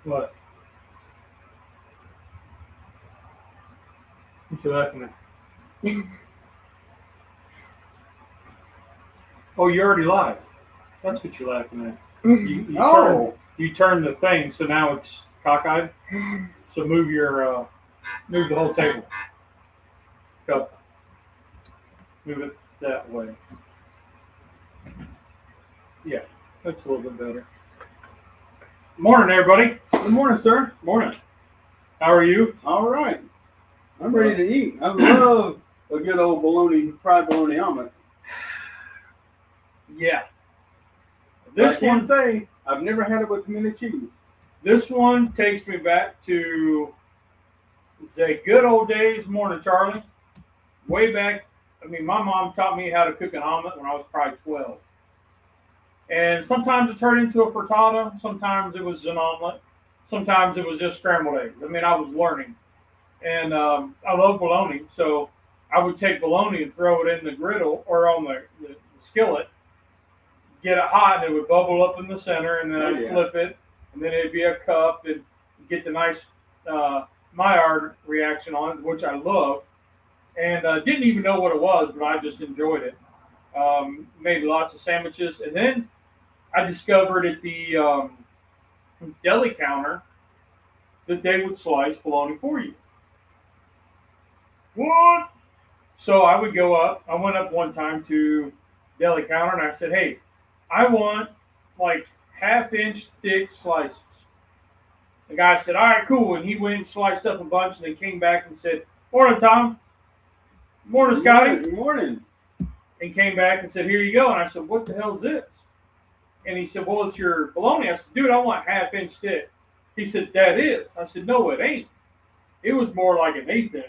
What? What you laughing at? Oh, you're already live. That's what you're laughing at. You turn the thing, so now it's cockeyed. So move the whole table. Cup. Move it that way. Yeah, that's a little bit better. Morning, everybody. Good morning, sir. Morning. How are you? All right. I'm ready to eat. I love a good old fried bologna omelet. Yeah. I can say I've never had it with pimento cheese. This one takes me back to the good old days. Morning, Charlie. Way back. I mean, my mom taught me how to cook an omelet when I was probably 12. And sometimes it turned into a frittata. Sometimes it was an omelet. Sometimes it was just scrambled eggs. I mean, I was learning. And I love bologna. So I would take bologna and throw it in the griddle or on the skillet, get it hot, and it would bubble up in the center. And then I'd flip it. And then it'd be a cup and get the nice Maillard reaction on it, which I love. And didn't even know what it was, but I just enjoyed it. Made lots of sandwiches. And then I discovered at the deli counter that they would slice bologna for you. What? So I would go up. I went up one time to deli counter and I said, hey, I want like half-inch thick slices. The guy said, all right, cool. And he went and sliced up a bunch and then came back and said, morning, Tom. Morning, Scotty. Good morning. And came back and said, here you go. And I said, what the hell is this? And he said, well, it's your bologna. I said, dude, I want half-inch thick. He said, that is. I said, no, it ain't. It was more like an 1/8 inch.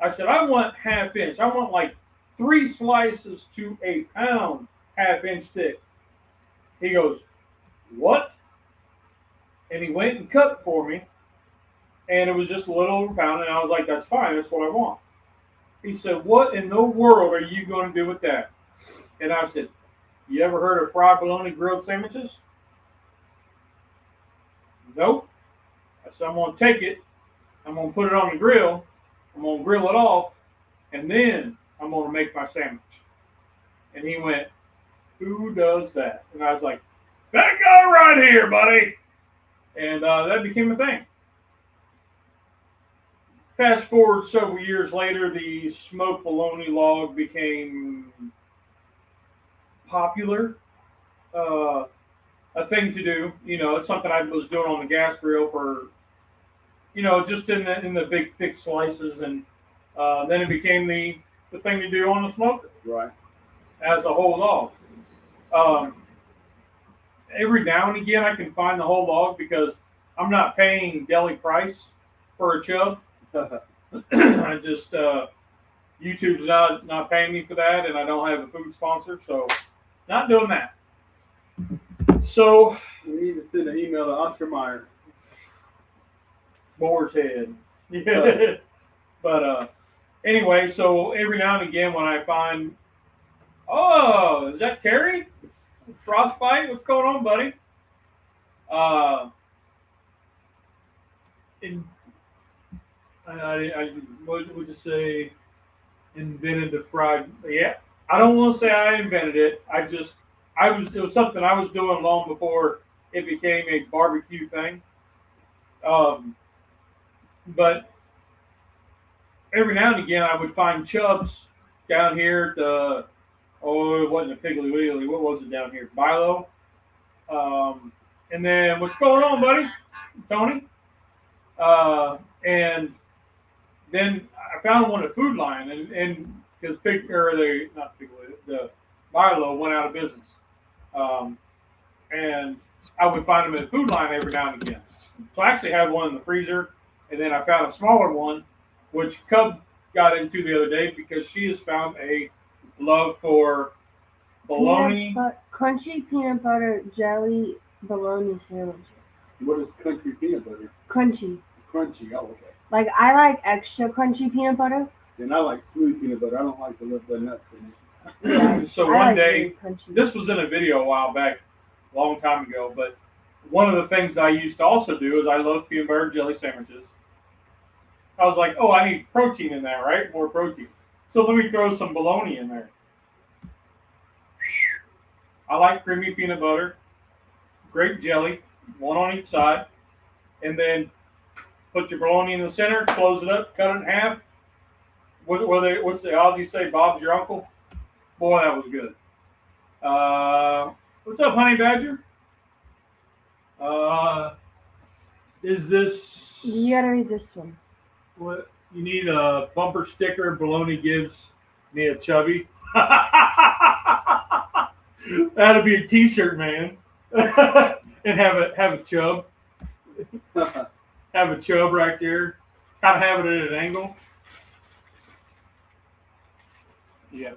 I said, I want half-inch. I want like 3 slices to a pound half-inch thick. He goes, what? And he went and cut for me. And it was just a little over a pound. And I was like, that's fine. That's what I want. He said, what in the world are you going to do with that? And I said, you ever heard of fried bologna grilled sandwiches? Nope. I said, I'm going to take it. I'm going to put it on the grill. I'm going to grill it off. And then I'm going to make my sandwich. And he went, who does that? And I was like, that guy right here, buddy. And that became a thing. Fast forward several years later, the smoked bologna log became popular, a thing to do. You know, it's something I was doing on the gas grill for, you know, just in the big thick slices, and then it became the thing to do on the smoker. Right. As a whole log. Every now and again, I can find the whole log because I'm not paying deli price for a chub. I just YouTube's not paying me for that, and I don't have a food sponsor, so not doing that. So we need to send an email to Oscar Mayer. Boar's head. Yeah. But anyway, so every now and again when I find, oh, is that Terry? Frostbite? What's going on, buddy? I would just say invented the fried. Yeah, I don't want to say I invented it. It was something I was doing long before it became a barbecue thing. But every now and again I would find chubs down here at the, it wasn't a Piggly Wiggly. What was it down here? Bilo. And then what's going on, buddy? Tony? And then I found one at Food Lion, and because the Bilo went out of business, and I would find them at Food Lion every now and again. So I actually had one in the freezer, and then I found a smaller one, which Cub got into the other day because she has found a love for bologna, crunchy peanut butter jelly bologna sandwiches. What is country peanut butter? Crunchy. Crunchy. Oh, okay. Like, I like extra crunchy peanut butter. And I like smooth peanut butter. I don't like the nuts in it. Yeah, so one day, this was in a video a while back, a long time ago, but one of the things I used to also do is I love peanut butter and jelly sandwiches. I was like, oh, I need protein in that, right? More protein. So let me throw some bologna in there. I like creamy peanut butter, grape jelly, one on each side, and then put your bologna in the center, close it up, cut it in half. What's the Aussie say? Bob's your uncle? Boy, that was good. What's up, Honey Badger? Is this... You gotta read this one. What? You need a bumper sticker. Bologna gives me a chubby. That'd be a T-shirt, man. And have a chub. Have a chub right there. Kind of have it at an angle. Yeah.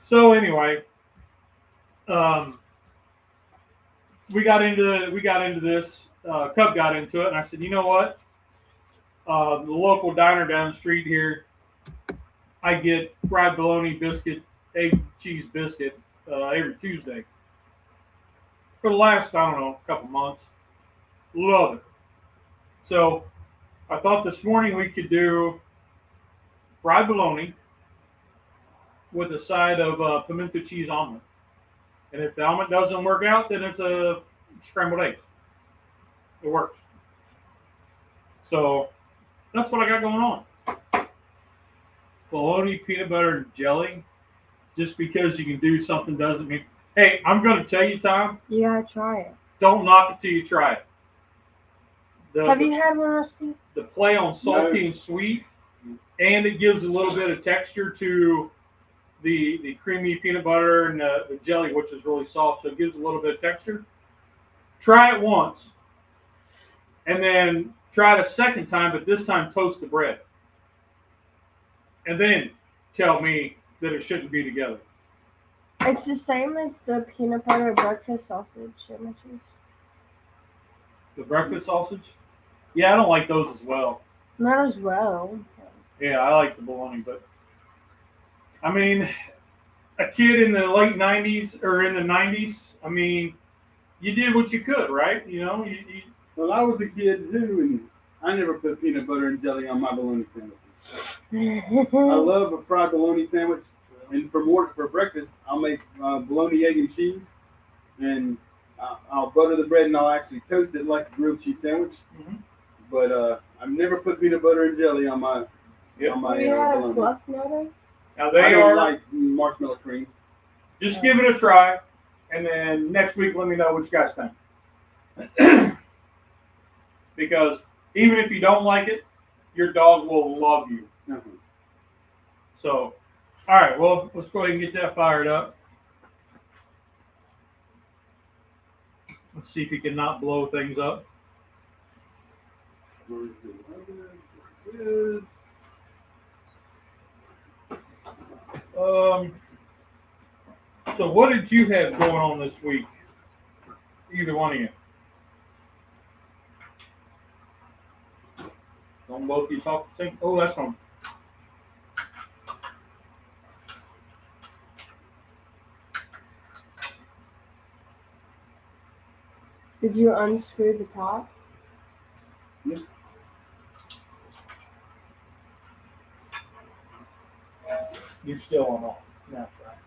So anyway, we got into this. Cub got into it, and I said, you know what? The local diner down the street here, I get fried bologna biscuit, egg cheese biscuit every Tuesday. For the last, I don't know, couple months. Love it. So I thought this morning we could do fried bologna with a side of pimento cheese omelet. And if the omelet doesn't work out, then it's a scrambled eggs. It works. So that's what I got going on. Bologna, peanut butter, and jelly. Just because you can do something doesn't mean... Hey, I'm going to tell you, Tom. You gotta try it. Don't knock it till you try it. Have you had one, Rusty? The play on salty and sweet, and it gives a little bit of texture to the creamy peanut butter and the jelly, which is really soft, so it gives a little bit of texture. Try it once, and then try it a second time, but this time toast the bread. And then tell me that it shouldn't be together. It's the same as the peanut butter breakfast sausage sandwiches. The breakfast sausage? Yeah, I don't like those as well. Not as well. Yeah, I like the bologna, but I mean, a kid in the late 90s or in the 90s, I mean, you did what you could, right? You know, Well, I was a kid too, and I never put peanut butter and jelly on my bologna sandwiches. I love a fried bologna sandwich, and for breakfast, I'll make bologna, egg, and cheese, and I'll butter the bread, and I'll actually toast it like a grilled cheese sandwich. Mm-hmm. But I've never put peanut butter and jelly on my Have you had a fluff nutter? Now I they don't are like marshmallow cream. Just give it a try, and then next week let me know what you guys think. Because even if you don't like it, your dog will love you. Mm-hmm. So, all right, well, let's go ahead and get that fired up. Let's see if you can not blow things up. So what did you have going on this week? Either one of you. Don't both of you talk the same? Oh, that's fine. Did you unscrew the top? Yeah. You're still on off. That's right.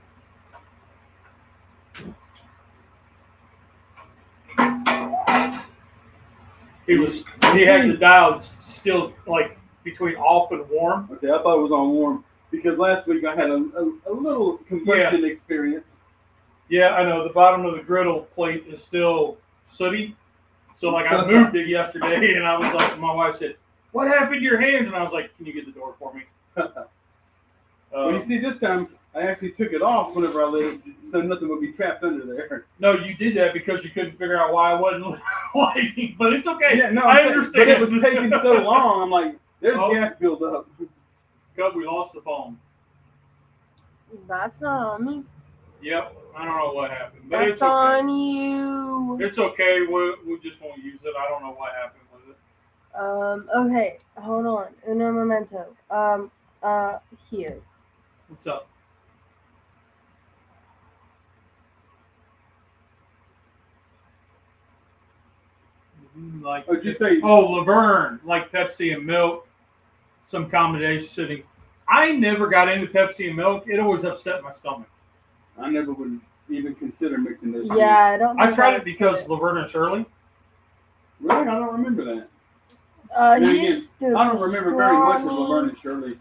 He had the dial still like between off and warm. Okay, I thought it was on warm because last week I had a little combustion experience. Yeah, I know. The bottom of the griddle plate is still sooty. So, like, I moved it yesterday, and I was like, my wife said, "What happened to your hands?" And I was like, "Can you get the door for me?" Well, you see, this time I actually took it off whenever I lit it, so nothing would be trapped under there. No, you did that because you couldn't figure out why I wasn't lighting, but it's okay. Yeah, no, I understand. But it was taking so long. I'm like, there's gas buildup. Cub, we lost the phone. That's not on me. Yep, I don't know what happened, but That's it's okay. on you. It's okay. We just won't use it. I don't know what happened with it. Okay, hold on. Uno momento. Here. What's up? like. Oh, did you say? Oh, Laverne, like Pepsi and milk, some combination. I never got into Pepsi and milk. It always upset my stomach. I never would even consider mixing those. Yeah, I don't. I tried it because Laverne and Shirley. Really, I don't remember that. Then again, I don't remember very much of Laverne and Shirley.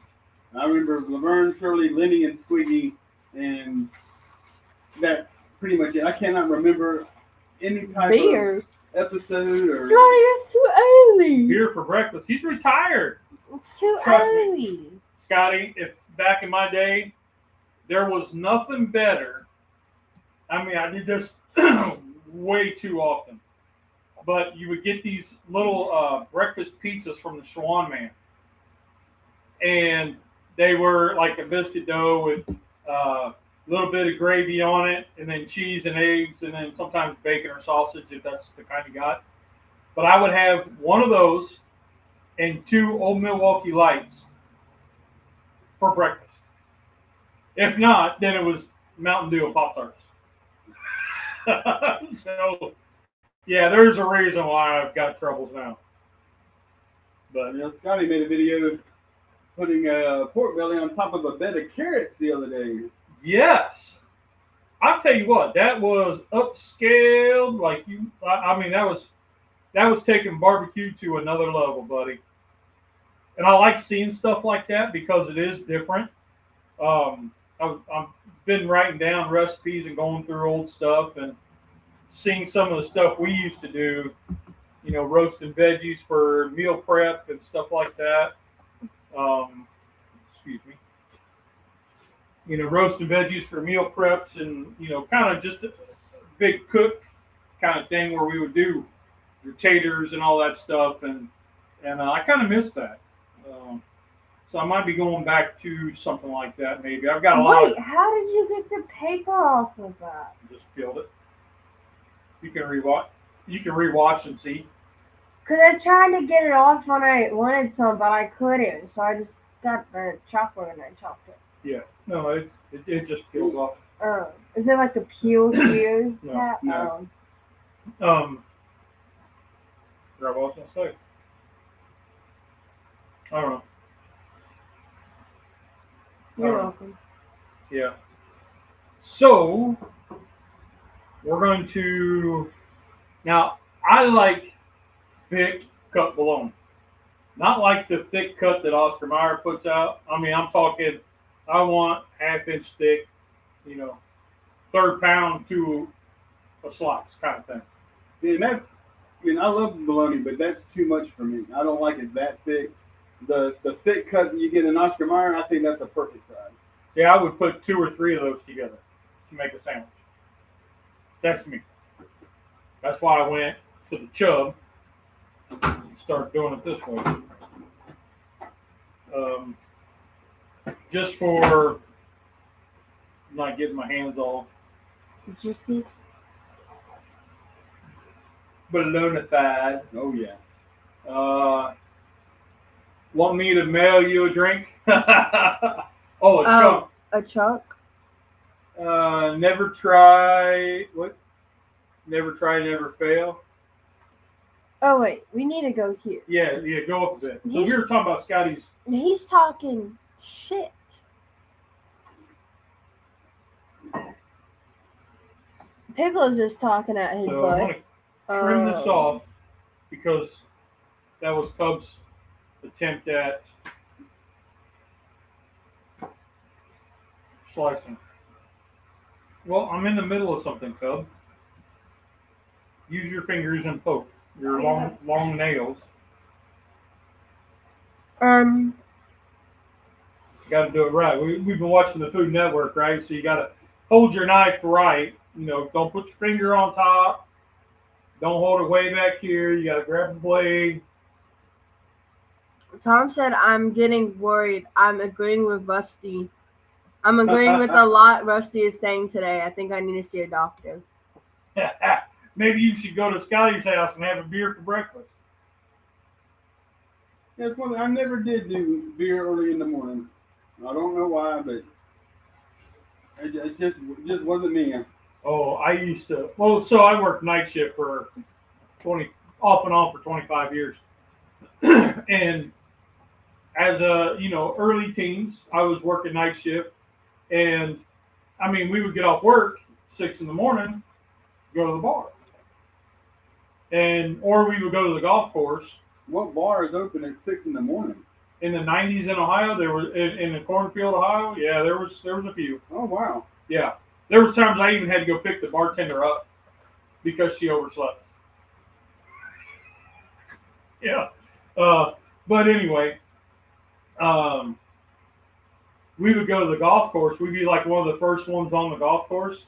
I remember Laverne, Shirley, Lenny, and Squiggy, and that's pretty much it. I cannot remember any type of episode or. Scotty, it's too early. Beer for breakfast. He's retired. It's too Trust early. me. Scotty, if back in my day, there was nothing better. I mean, I did this way too often. But you would get these little breakfast pizzas from the Schwan Man. And they were like a biscuit dough with a little bit of gravy on it, and then cheese and eggs, and then sometimes bacon or sausage if that's the kind you got. But I would have one of those and 2 Old Milwaukee Lights for breakfast. If not, then it was Mountain Dew and Pop-Tarts. So, yeah, there's a reason why I've got troubles now. But Scotty made a video of putting a pork belly on top of a bed of carrots the other day. yes, I'll tell you what, that was upscaled. Like I mean, that was taking barbecue to another level, buddy. And I like seeing stuff like that because it is different. I've been writing down recipes and going through old stuff and seeing some of the stuff we used to do, roasting veggies for meal prep and stuff like that. Excuse me. Roasting veggies for meal preps and, kind of just a big cook kind of thing where we would do your taters and all that stuff. And I kind of miss that. So I might be going back to something like that maybe. I've got a lot. Wait, how did you get the paper off of that? Just peeled it. You can rewatch. You can rewatch and see. Cause I tried to get it off when I wanted some, but I couldn't. So I just got the chopper and I chopped it. Yeah. No, it just peels off. Is it like a peel here? No, no. Forgot what I was gonna say. I don't know. You're welcome. Yeah. So we're going to now. I like thick cut bologna, not like the thick cut that Oscar Mayer puts out. I mean, I'm talking. I want 1/2 inch thick, 1/3 pound to a slice kind of thing. And I love bologna, but that's too much for me. I don't like it that thick. The thick cut that you get in Oscar Mayer, I think that's a perfect size. Yeah, I would put 2 or 3 of those together to make a sandwich. That's me. That's why I went to the Chubb and started doing it this way. Just for not getting my hands all Juicy. bolognified. Oh yeah. Want me to mail you a drink? Oh, a chunk. A chunk? Never try. What? Never try, never fail. Oh wait, we need to go here. Yeah, go up a bit. So we were talking about Scotty's. He's talking shit. Pickles is talking at his So I butt. want to trim this off because that was Cub's attempt at slicing. Well, I'm in the middle of something, Cub. Use your fingers and poke your long nails. Got to do it right. We've been watching the Food Network, right? So you got to hold your knife right. Don't put your finger on top. Don't hold it way back here. You got to grab the blade. Tom said, I'm getting worried. I'm agreeing with Rusty. I'm agreeing with a lot Rusty is saying today. I think I need to see a doctor. Maybe you should go to Scotty's house and have a beer for breakfast. That's one thing. I never did do beer early in the morning. I don't know why, but it just wasn't me. Oh, I used to. Well, so I worked night shift for off and on for 25 years. And as a, early teens, I was working night shift. And, I mean, we would get off work 6 in the morning, go to the bar. Or we would go to the golf course. What bar is open at 6 in the morning? In the 90s in Ohio, there was in the cornfield, Ohio. Yeah, there was a few. Oh wow. Yeah, there was times I even had to go pick the bartender up because she overslept. Yeah, but anyway, we would go to the golf course. We'd be like one of the first ones on the golf course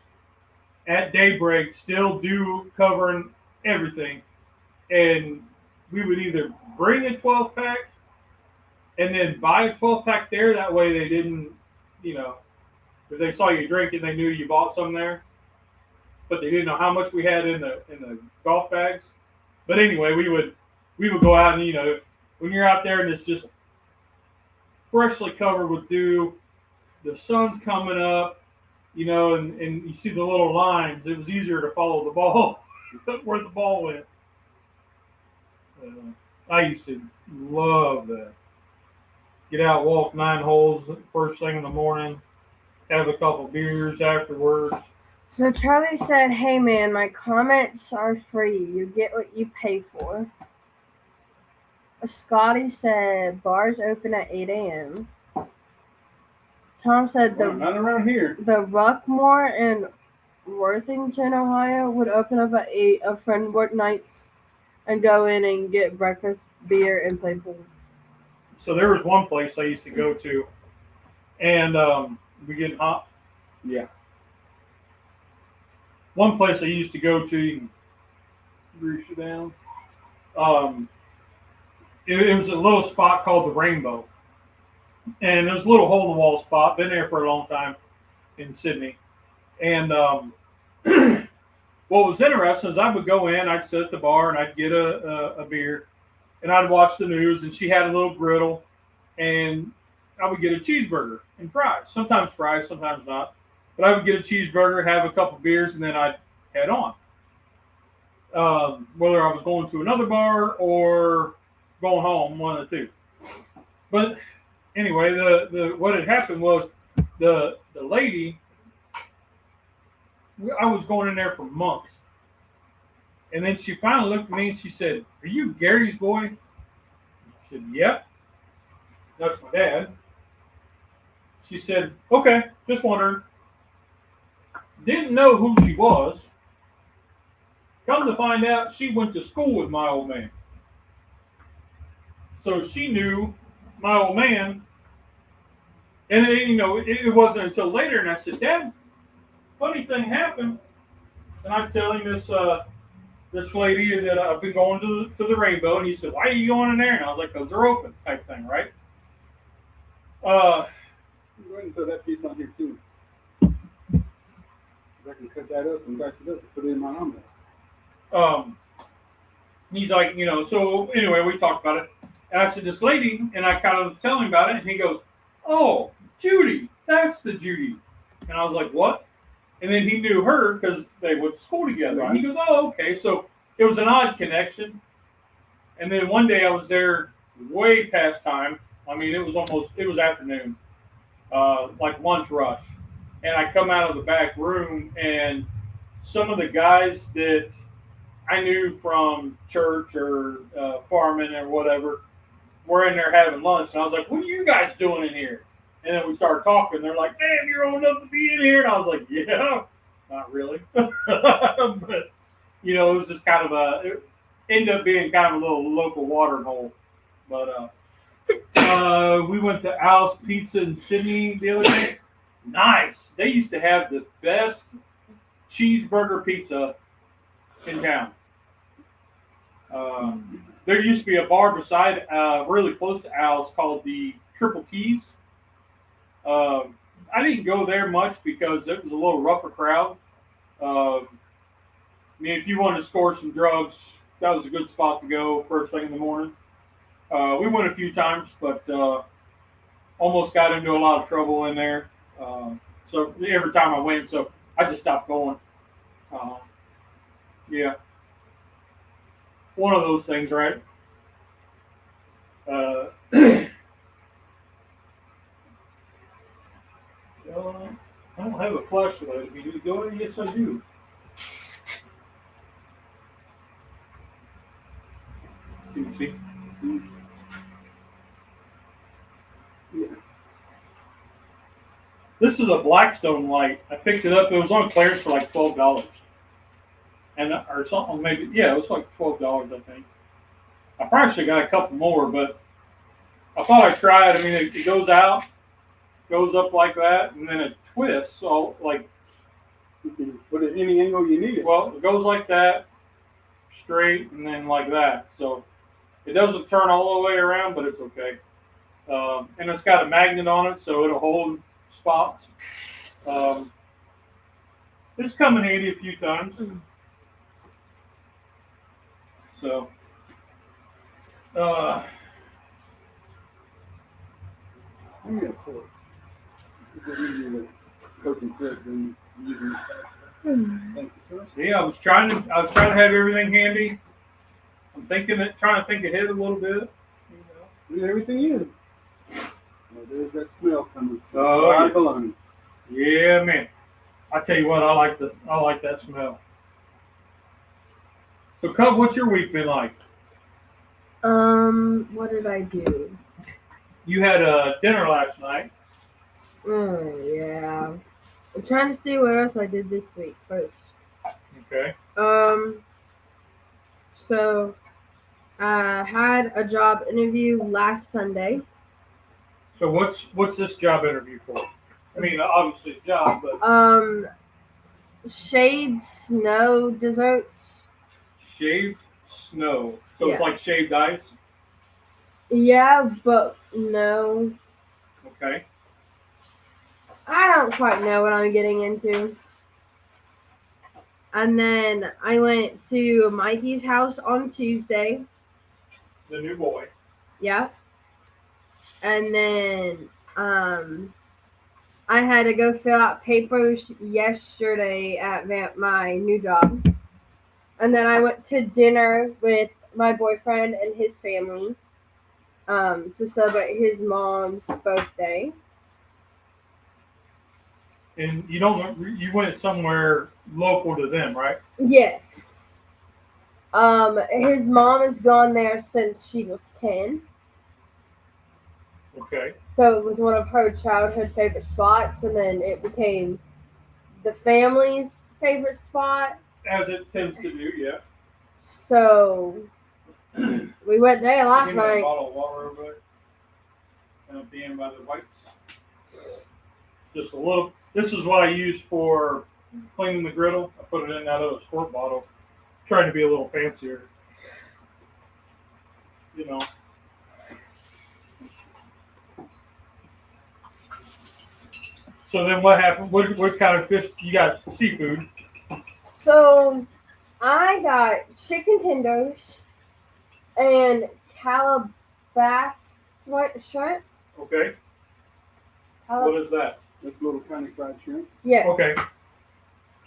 at daybreak, still dew covering everything, and we would either bring a 12-pack and then buy a 12-pack there. That way they didn't, if they saw you drinking, they knew you bought some there. But they didn't know how much we had in the golf bags. But anyway, we would go out and, when you're out there and it's just freshly covered with dew, the sun's coming up, and you see the little lines, it was easier to follow the ball where the ball went. I used to love that. Get out, walk 9 holes first thing in the morning, have a couple beers afterwards. So Charlie said, "Hey man, my comments are free. You get what you pay for." Scotty said, "Bars open at 8 a.m. Tom said, Not around here. The Ruckmore in Worthington, Ohio would open up at 8. A friend work nights and go in and get breakfast, beer, and play pool. So there was one place I used to go to, and we get hot. Yeah. One place I used to go to, you can grease you down. It was a little spot called the Rainbow, and it was a little hole-in-the-wall spot. Been there for a long time in Sydney, and what was interesting is I would go in, I'd sit at the bar, and I'd get a beer, and I'd watch the news, and she had a little griddle, and I would get a cheeseburger and fries. Sometimes fries, sometimes not. But I would get a cheeseburger, have a couple beers, and then I'd head on. Whether I was going to another bar or going home, one of the two. But anyway, the what had happened was the lady, I was going in there for months. And then she finally looked at me and she said, "Are you Gary's boy?" I said, "Yep. That's my dad." She said, "Okay, just wondering." Didn't know who she was. Come to find out, she went to school with my old man. So she knew my old man. And then, it wasn't until later, and I said, "Dad, funny thing happened." And I'm telling this lady that I've been going to the Rainbow, and he said, "Why are you going in there?" And I was like, "Because they're open," type thing, right? Go ahead and throw that piece on here too. I can cut that up and dice it up and put it in my omelet. He's like, so anyway, we talked about it. And I said, "This lady," and I kind of was telling him about it, and he goes, "Oh, Judy, that's the Judy." And I was like, "What?" And then he knew her because they went to school together. Right. And he goes, "Oh, okay." So it was an odd connection. And then one day I was there way past time. I mean, it was afternoon, like lunch rush. And I come out of the back room, and some of the guys that I knew from church or farming or whatever were in there having lunch. And I was like, "What are you guys doing in here?" And then we started talking. They're like, "Damn, you're old enough to be in here." And I was like, "Yeah, not really." But, it was just kind of it ended up being kind of a little local watering hole. But we went to Al's Pizza in Sydney the other day. Nice. They used to have the best cheeseburger pizza in town. There used to be a bar beside, really close to Al's, called the Triple T's. I didn't go there much because it was a little rougher crowd. I mean, if you wanted to score some drugs, that was a good spot to go first thing in the morning. We went a few times, but almost got into a lot of trouble in there. So every time I went, so I just stopped going. Yeah. one of those things, right? I don't have a flashlight. Do you go in? Yes, I do. You can see. Yeah. This is a Blackstone light. I picked it up. It was on clearance for like $12, and or something. Maybe it was like $12, I think. I probably should have got a couple more, but I thought I'd try it. I mean, it goes out, goes up like that, and then it twists. So like, You can put it any angle you need it. well, it goes like that, straight, and then like that. So it doesn't turn all the way around, but it's okay. And it's got a magnet on it, so it'll hold spots. It's come in handy a few times. So, I'm gonna pour it. It's easier to cook and cook than using this. Thank you, sir. yeah, I was trying to have everything handy. I'm trying to think ahead a little bit. Leave everything in. Well, there's that smell coming. Oh, yeah. Bologna. Yeah, man. I tell you what, I like that smell. So, Cub, what's your week been like? What did I do? You had a dinner last night. Oh, yeah. I'm trying to see what else I did this week first. Okay. So I had a job interview last Sunday. So what's this job interview for? I mean, obviously a job, but Shaved snow desserts. shaved snow. So Yeah. it's like shaved ice. Yeah, but no. Okay. I don't quite know what I'm getting into. And then I went to Mikey's house on Tuesday. The new boy. Yeah. And then I had to go fill out papers yesterday at my new job. And then I went to dinner with my boyfriend and his family to celebrate his mom's birthday. And you went somewhere local to them, right? Yes. His mom has gone there since she was 10. Okay. So it was one of her childhood favorite spots, and then it became the family's favorite spot. As it tends to do, yeah. So we went there last Give me a night. bottle of water over there. And being by the whites. Just a little. This is what I use for cleaning the griddle. I put it in that other squirt bottle. Trying to be a little fancier. You know. So then what happened? What kind of fish? You got seafood. So I got chicken tenders and calabash shrimp. Okay. What is that? That's little tiny fried shrimp. Yes. Okay.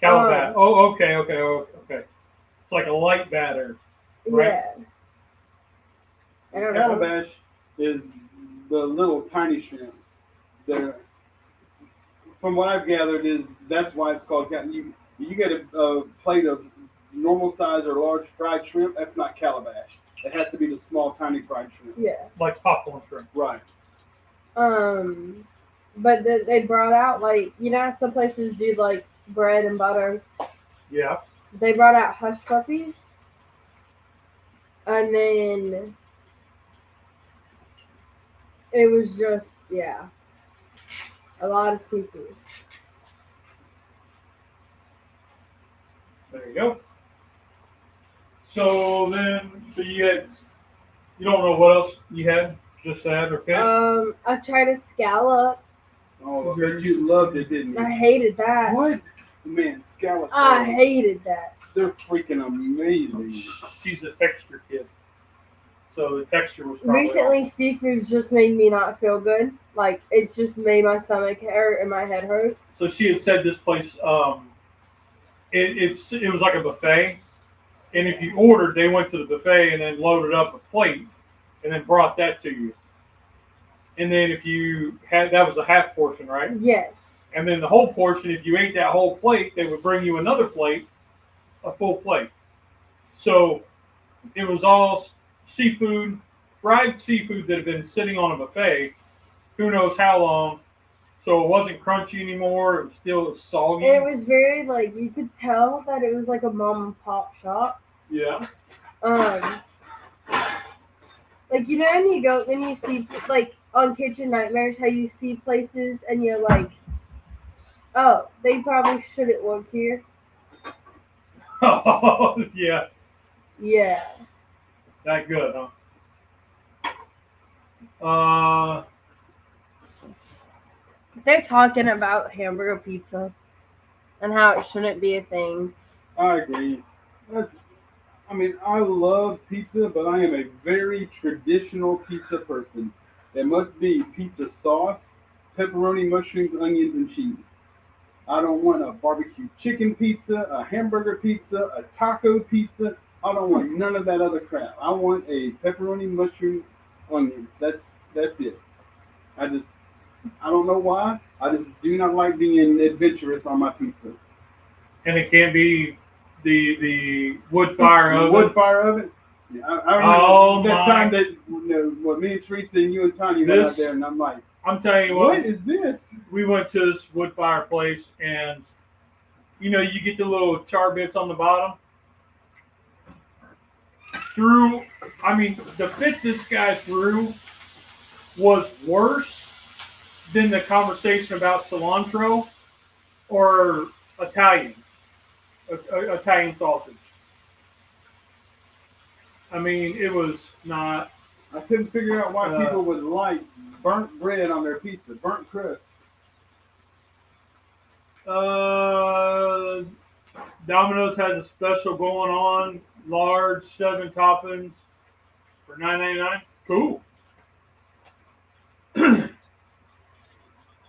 Calabash. Okay. It's like a light batter. Right. Yeah. I don't know. Calabash is the little tiny shrimps. They're, from what I've gathered, that's why it's called. You get a plate of normal size or large fried shrimp. That's not calabash. It has to be the small, tiny fried shrimp. Yeah. Like popcorn shrimp. Right. But they brought out, like, you know how some places do like bread and butter. Yeah. They brought out hush puppies, and then it was just a lot of seafood. There you go. So then, you don't know what else you had? Just that, okay? I tried a scallop. Oh, you loved it, didn't you? I hated that. What? Man, scallops. I hated that. They're freaking amazing. She's a texture kid. So the texture was probably Recently, off. seafood's just made me not feel good. Like, it's just made my stomach hurt and my head hurt. So she had said this place, it was like a buffet, And if you ordered, they went to the buffet and then loaded up a plate and then brought that to you. And then if you had, that was a half portion, right? Yes. And then the whole portion, if you ate that whole plate, they would bring you another plate, a full plate. So it was all seafood, fried seafood that had been sitting on a buffet, who knows how long. So it wasn't crunchy anymore. It was still soggy. And it was very, like, you could tell that it was like a mom and pop shop. Yeah. Like, you know when you see, like, on Kitchen Nightmares, how you see places and you're like, oh, they probably shouldn't work here. Oh, yeah. Yeah. That good, huh? They're talking about hamburger pizza and how it shouldn't be a thing. I agree. I love pizza, but I am a very traditional pizza person. It must be pizza sauce, pepperoni, mushrooms, onions, and cheese. I don't want a barbecue chicken pizza, a hamburger pizza, a taco pizza. I don't want none of that other crap. I want a pepperoni, mushroom, onions. That's it. I don't know why. I just do not like being adventurous on my pizza. And it can't be the wood fire oven. Wood fire oven. Yeah, I remember that time that what me and Teresa and you and Tanya went out there, and I'm like, I'm telling you what is this? We went to this wood fire place, and you get the little char bits on the bottom. The fit this guy threw was worse than the conversation about cilantro or Italian sausage. It was not. I couldn't figure out why people would like burnt bread on their pizza, burnt crust. Domino's has a special going on, large 7 toppings for $9.99. Cool.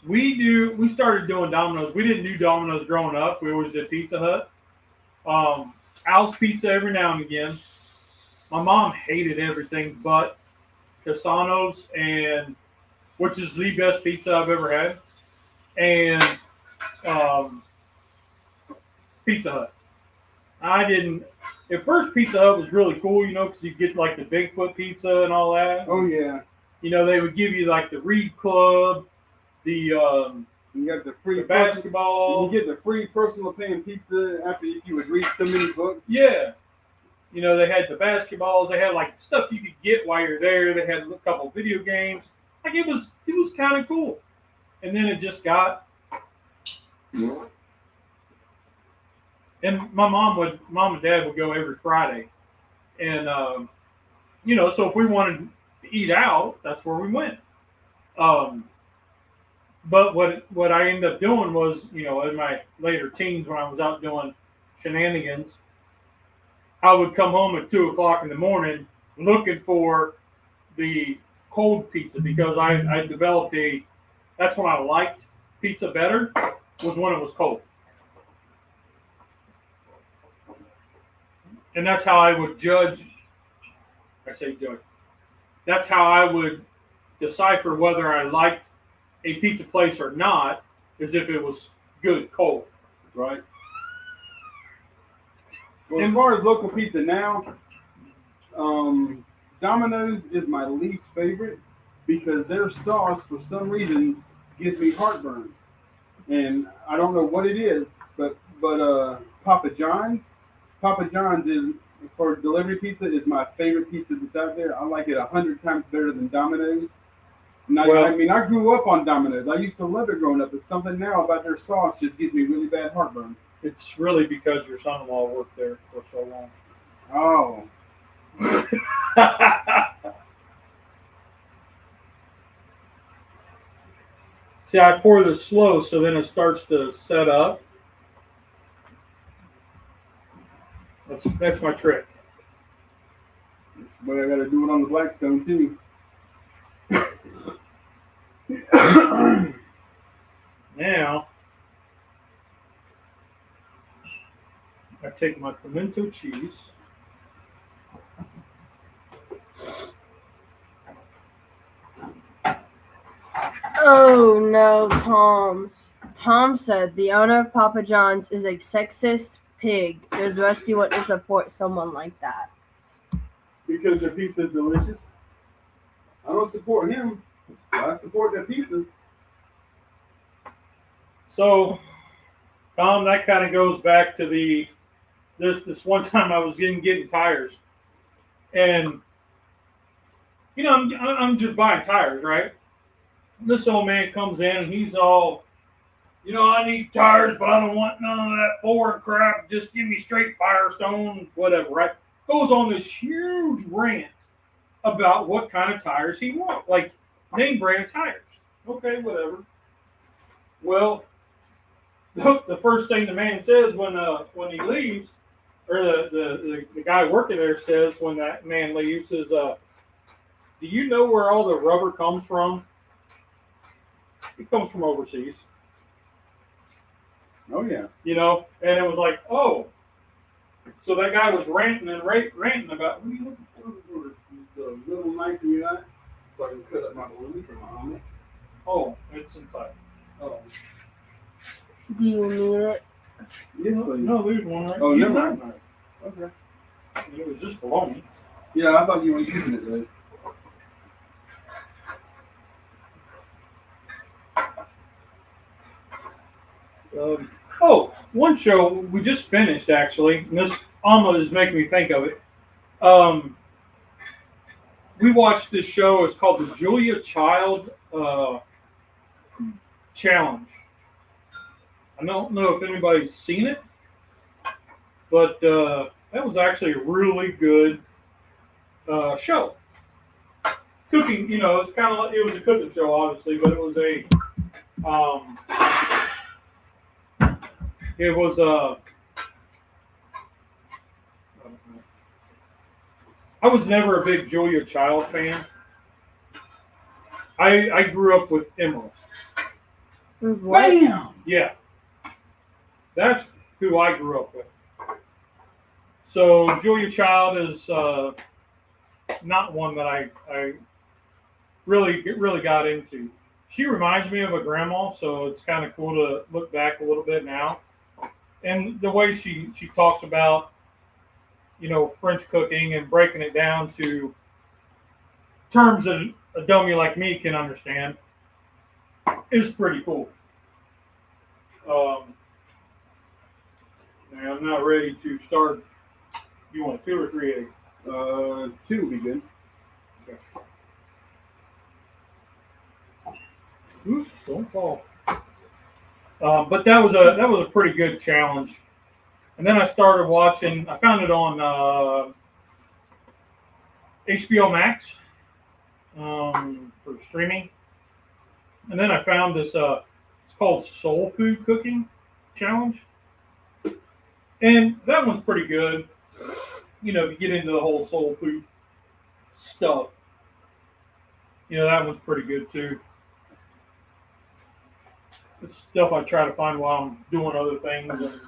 We started doing Domino's. We didn't do Domino's growing up. We always did Pizza Hut. Al's Pizza every now and again. My mom hated everything but Casano's, which is the best pizza I've ever had, and Pizza Hut. At first, Pizza Hut was really cool, because you get like the Bigfoot pizza and all that. Oh yeah. They would give you like the Reed Club, you got the free basketball. You get the free personal pan pizza after you would read so many books. Yeah. They had the basketballs. They had like stuff you could get while you're there. They had a couple video games. Like it was kind of cool. And then it just got. And my mom and dad would go every Friday, and so if we wanted to eat out, that's where we went. But what I ended up doing was, in my later teens when I was out doing shenanigans, I would come home at 2:00 in the morning looking for the cold pizza because I developed that's when I liked pizza better, was when it was cold. And that's how I would judge. I say judge. That's how I would decipher whether I liked a pizza place or not, is if it was good cold. Right. Well, as far as local pizza now, Domino's is my least favorite because their sauce, for some reason, gives me heartburn. And I don't know what it is, but Papa John's is, for delivery pizza, is my favorite pizza that's out there. I like it 100 times better than Domino's. And I grew up on Domino's. I used to love it growing up, but something now about their sauce just gives me really bad heartburn. It's really because your son-in-law worked there for so long. Oh. See, I pour this slow so then it starts to set up. That's my trick. But I got to do it on the Blackstone too. Now, I take my pimento cheese. Oh, Tom said the owner of Papa John's is a sexist pig. Does Rusty want to support someone like that? Because their pizza is delicious. I don't support him. I support their pizza. So, Tom, that kind of goes back to this one time I was getting tires, and I'm just buying tires, right? This old man comes in and he's all, I need tires, but I don't want none of that foreign crap. Just give me straight Firestone, whatever, right? Goes on this huge rant about what kind of tires he wants, like name brand tires. Okay, whatever. Well, the first thing the man says when he leaves, or the guy working there says when that man leaves is, do you know where all the rubber comes from? It comes from overseas. Oh yeah. And it was like, oh, so that guy was ranting about. What are you looking for? The little knife you got, so I can cut up my bologna for my omelet. Oh, it's inside. Oh. Do you need it? Yes, please. No, there's one right. Oh, never mind. Okay. It was just bologna. Yeah, I thought you were using it though. One show we just finished actually, and this omelet is making me think of it. We watched this show. It's called the Julia Child Challenge. I don't know if anybody's seen it, but that was actually a really good show. Cooking, it's kind of like it was a cooking show, obviously, but it was I was never a big Julia Child fan. I grew up with Emerald. Bam! Yeah. That's who I grew up with. So Julia Child is not one that I really got into. She reminds me of a grandma, so it's kind of cool to look back a little bit now. And the way she talks about, French cooking and breaking it down to terms that a dummy like me can understand is pretty cool. Now I'm not ready to start. You want 2 or 3 eggs? 2 would be good. Okay. Oops, don't fall. But that was a pretty good challenge. And then I started watching. I found it on HBO Max for streaming. And then I found this. It's called Soul Food Cooking Challenge, and that one's pretty good. If you get into the whole soul food stuff, that one's pretty good too. It's stuff I try to find while I'm doing other things.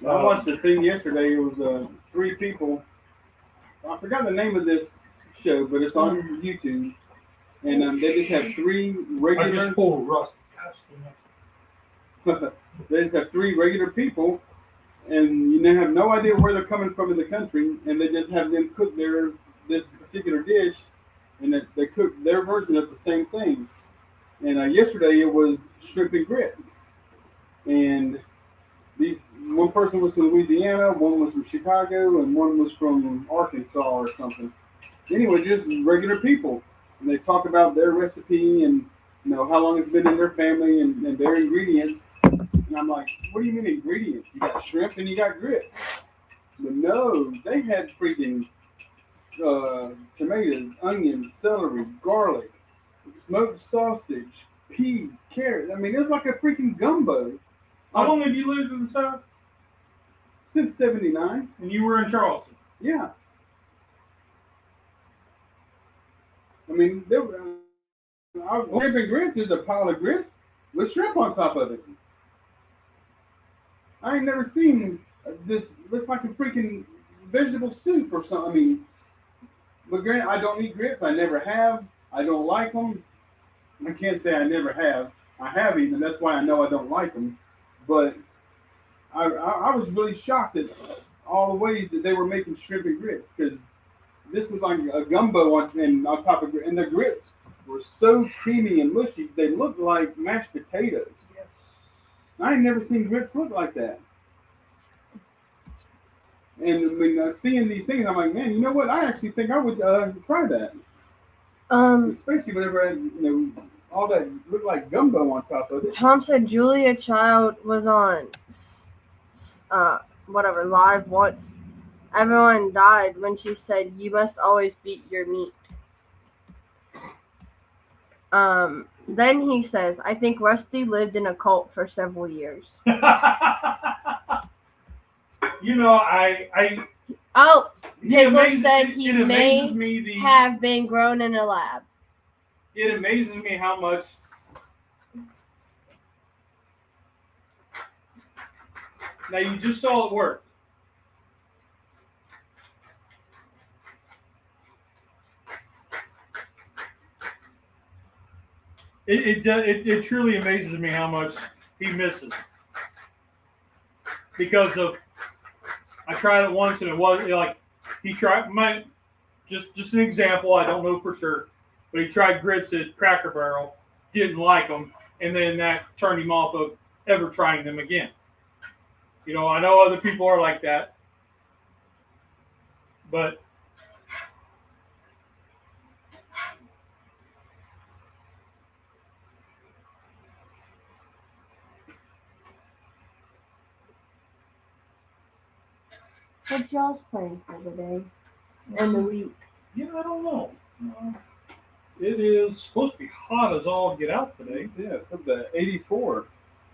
I watched a thing yesterday. It was 3 people. I forgot the name of this show, but it's on YouTube. And they just have 3 regular. I just pulled rust. They just have 3 regular people, and they have no idea where they're coming from in the country, and they just have them cook this particular dish, and they cook their version of the same thing. And yesterday it was shrimp and grits, and one person was from Louisiana, one was from Chicago, and one was from Arkansas or something. Anyway, just regular people, and they talk about their recipe and how long it's been in their family and their ingredients. And I'm like, what do you mean ingredients? You got shrimp and you got grits. But no, they had freaking tomatoes, onions, celery, garlic, smoked sausage, peas, carrots. I mean, it was like a freaking gumbo. How long have you lived in the South? Since '79. And you were in Charleston? Yeah. I mean, shrimp and grits is a pile of grits with shrimp on top of it. I ain't never seen this. Looks like a freaking vegetable soup or something. I mean, But granted, I don't eat grits. I never have. I don't like them. I can't say I never have. I have eaten them. That's why I know I don't like them. But I was really shocked at all the ways that they were making shrimp and grits, because this was like a gumbo on top of and the grits were so creamy and mushy. They looked like mashed potatoes. Yes. I ain't never seen grits look like that. And when I was seeing these things, I'm like, man, you know what? I actually think I would try that. Especially whenever all that looked like gumbo on top of it. Tom said Julia Child was on live once. Everyone died when she said, "You must always beat your meat." Then he says, "I think Rusty lived in a cult for several years." Pickles said he may have been grown in a lab. It amazes me how much now you just saw it work. It truly amazes me how much he misses. Because of, I tried it once and it was like, he tried, just an example, I don't know for sure, but he tried grits at Cracker Barrel, didn't like them, and then that turned him off of ever trying them again. I know other people are like that, but What's y'all's plan for the day and the week? I don't know. It is supposed to be hot as all get out today. Yeah, it's up to 84.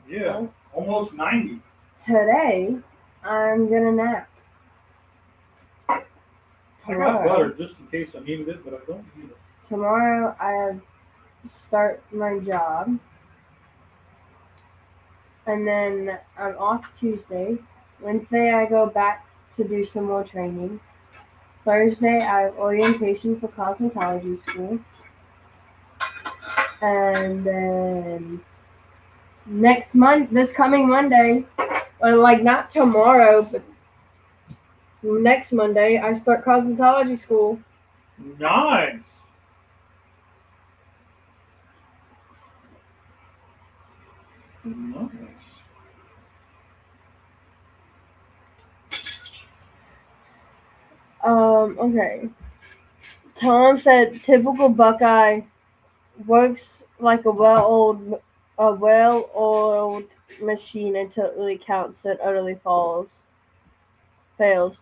Yeah, almost 90. Today, I'm gonna nap. I got butter just in case I needed it, but I don't need it. Tomorrow, I start my job. And then I'm off Tuesday. Wednesday, I go back to do some more training. Thursday, I have orientation for cosmetology school. And then this coming Monday, not tomorrow, but next Monday, I start cosmetology school. Nice. Nice. Okay. Tom said typical Buckeye works like a well-oiled machine until it really counts and utterly fails.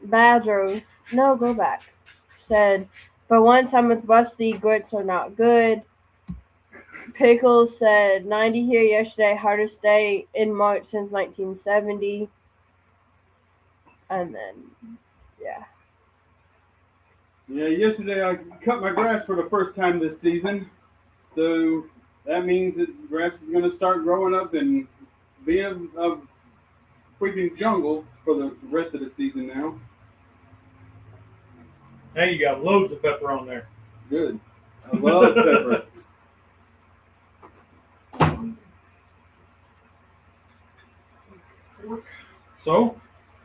Badger, no, go back. Said, for once I'm with Rusty, grits are not good. Pickles said 90 here yesterday, hardest day in March since 1970. And then, yeah. Yeah, yesterday I cut my grass for the first time this season. So that means that grass is going to start growing up and being a freaking jungle for the rest of the season now. Now you got loads of pepper on there. Good. I love pepper. So,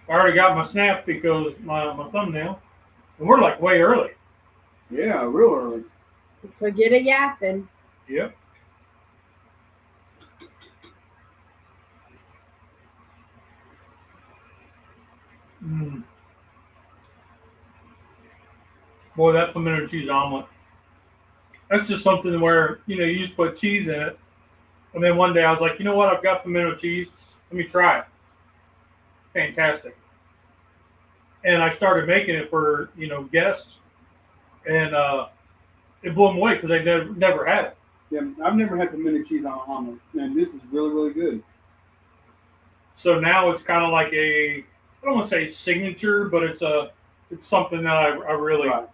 I already got my snap because my thumbnail, and we're like way early. Yeah, real early. So get a yapping. Yep. Boy, that pimento cheese omelet. That's just something where, you just put cheese in it. And then one day I was like, you know what? I've got pimento cheese. Let me try it. Fantastic. And I started making it for, guests. And it blew them away because they never had it. Yeah, I've never had pimento cheese on an omelet. And this is really, really good. So now it's kind of like I don't want to say signature, but it's something that I really, right.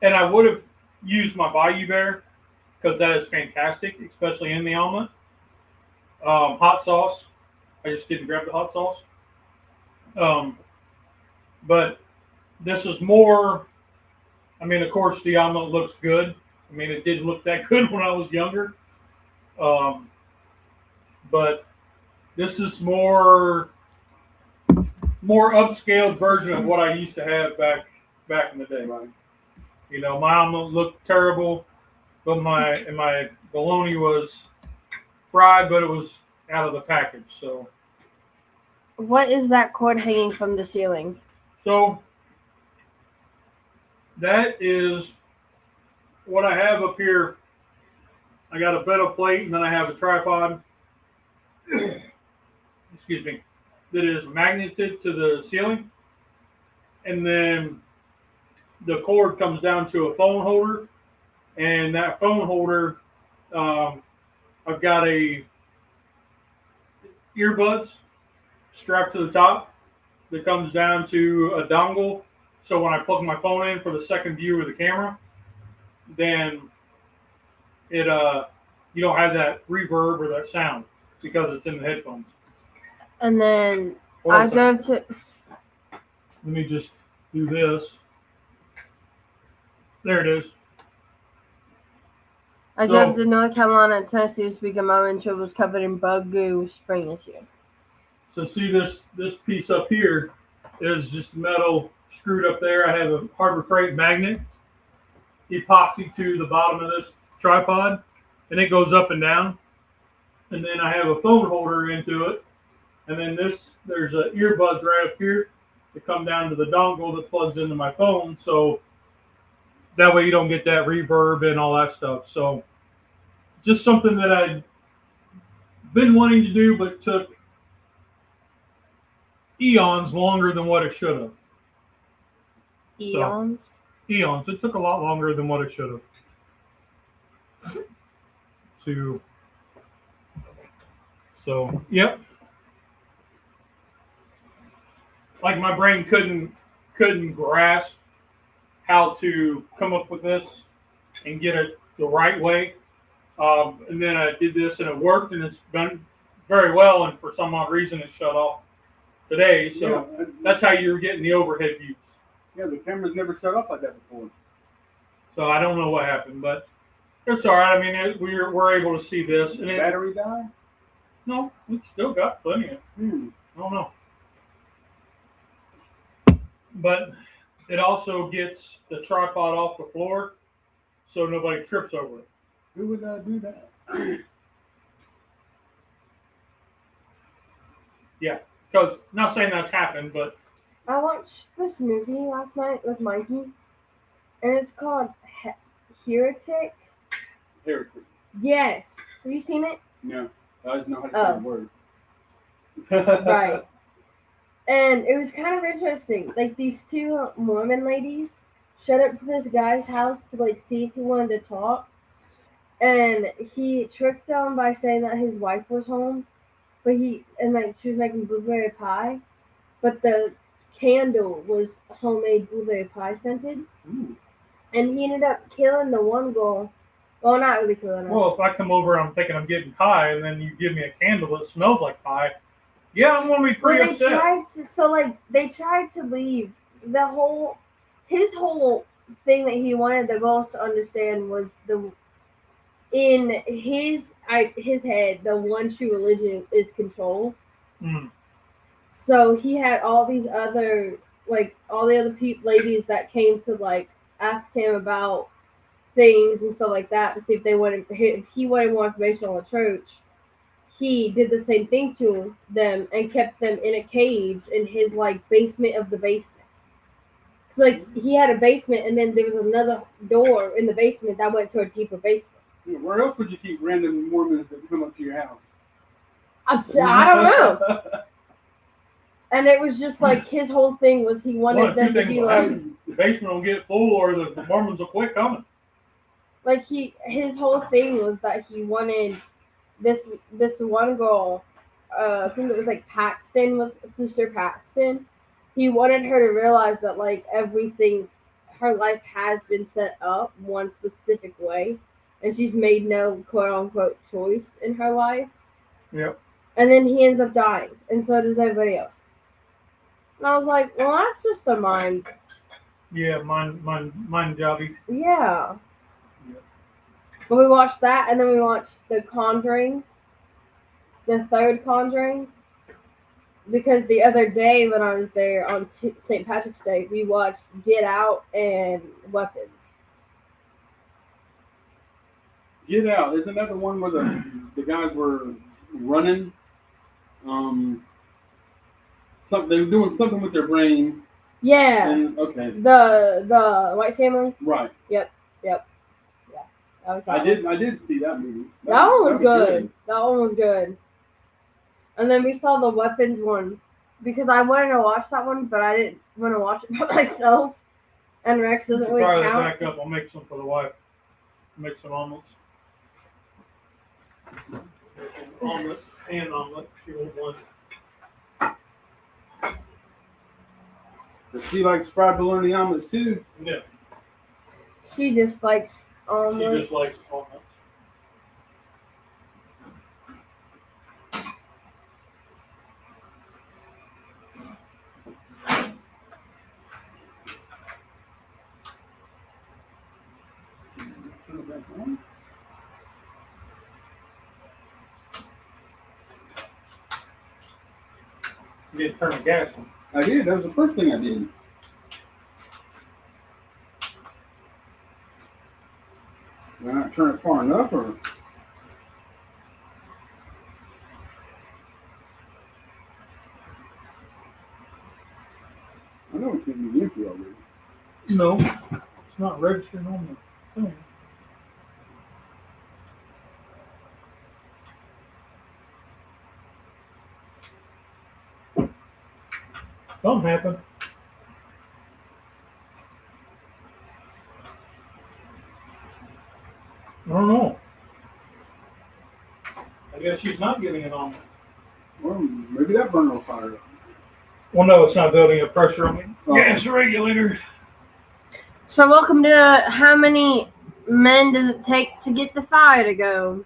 And I would have used my Bayou Bear because that is fantastic, especially in the omelet. Hot sauce, I just didn't grab the hot sauce. But This is more. I mean, of course, the omelet looks good. I mean, it didn't look that good when I was younger. But this is more upscaled version of what I used to have back in the day. Right. You know, my omelet looked terrible, but my bologna was fried, but it was out of the package. So What is that cord hanging from the ceiling? So that is what I have up here. I got a bed of plate, and then I have a tripod. Excuse me. That is magneted to the ceiling, and then the cord comes down to a phone holder, and that phone holder, I've got a earbuds strapped to the top that comes down to a dongle. So when I plug my phone in for the second view of the camera, then it you don't have that reverb or that sound because it's in the headphones. And then Hold on I a second. drove to. Let me just do this. There it is. I drove to North Carolina and Tennessee this week, and my windshield was covered in bug goo. Spring is here. So see this piece up here is just metal screwed up there. I have a Harbor Freight magnet epoxy to the bottom of this tripod, and it goes up and down. And then I have a phone holder into it. And then there's earbuds right up here that come down to the dongle that plugs into my phone. So that way you don't get that reverb and all that stuff. So just something that I'd been wanting to do, but took eons longer than what it should have. Eons? Eons. It took a lot longer than what it should have. So, yep. Like my brain couldn't grasp how to come up with this and get it the right way. And then I did this and it worked, and it's done very well. And for some odd reason, it shut off today. So that's how you were getting the overhead views. Yeah, the camera's never shut off like that before. So I don't know what happened, but it's all right. I mean, we're able to see this. And Battery die? No, it's still got plenty of. I don't know. But it also gets the tripod off the floor so nobody trips over it. Who would do that? Yeah, because not saying that's happened, but I watched this movie last night with Mikey, and it's called Heretic. Heretic. Yes. Have you seen it? No. I just know how to say the word. Right. And it was kind of interesting. Like, these two Mormon ladies showed up to this guy's house to, like, see if he wanted to talk. And he tricked them by saying that his wife was home. But she was making blueberry pie. But the candle was homemade blueberry pie scented. Ooh. And he ended up killing the one girl. Well, not really killing her. well, if I come over and I'm thinking I'm getting pie, and then you give me a candle that smells like pie, yeah, I'm gonna be pretty upset. They tried to leave his whole thing that he wanted the girls to understand was in his head, the one true religion is control. Mm. So he had all these other, like, all the other ladies that came to, like, ask him about things and stuff like that to see if he wanted more information on the church. He did the same thing to them and kept them in a cage in his, like, basement of the basement. Cause, like, he had a basement, and then there was another door in the basement that went to a deeper basement. Where else would you keep random Mormons that come up to your house? I don't know. And it was just like his whole thing was he wanted them to be like, the basement will get full, or the Mormons will quit coming. like his whole thing was that he wanted this one girl, I think it was like Paxton, was Sister Paxton. He wanted her to realize that, like, everything, her life has been set up one specific way, and she's made no quote unquote choice in her life. Yep. And then he ends up dying, and so does everybody else. And I was like, well, that's just a mind Yeah, mine Jobby. Yeah. Yep. But we watched that, and then we watched The Conjuring, the third Conjuring, because the other day when I was there on St. Patrick's Day, we watched Get Out and Weapons. Get Out. Isn't that the one where the guys were running? They were doing something with their brain. Yeah. And, okay. The White Family. Right. Yep. Yeah. That was I did see that movie. That one was good. That one was good. And then we saw the Weapons one because I wanted to watch that one, but I didn't want to watch it by myself. And Rex doesn't really Fire count. that back up. I'll make some for the wife. Make some omelets. Omelet and omelet. She won't want it. But she likes fried bologna omelets too. Yeah. She just likes She omelets. just likes omelets. You didn't turn the gas on. I did. That was the first thing I did. Did I not turn it far enough, or? I know it can't be empty already. No, it's not registered on the thing. Something happened. I don't know. I guess she's not getting it on. Well, maybe that burner will fire up. Well, no, it's not building up pressure on the Oh. gas regulator. So welcome to How Many Men Does It Take to Get the Fire to Go?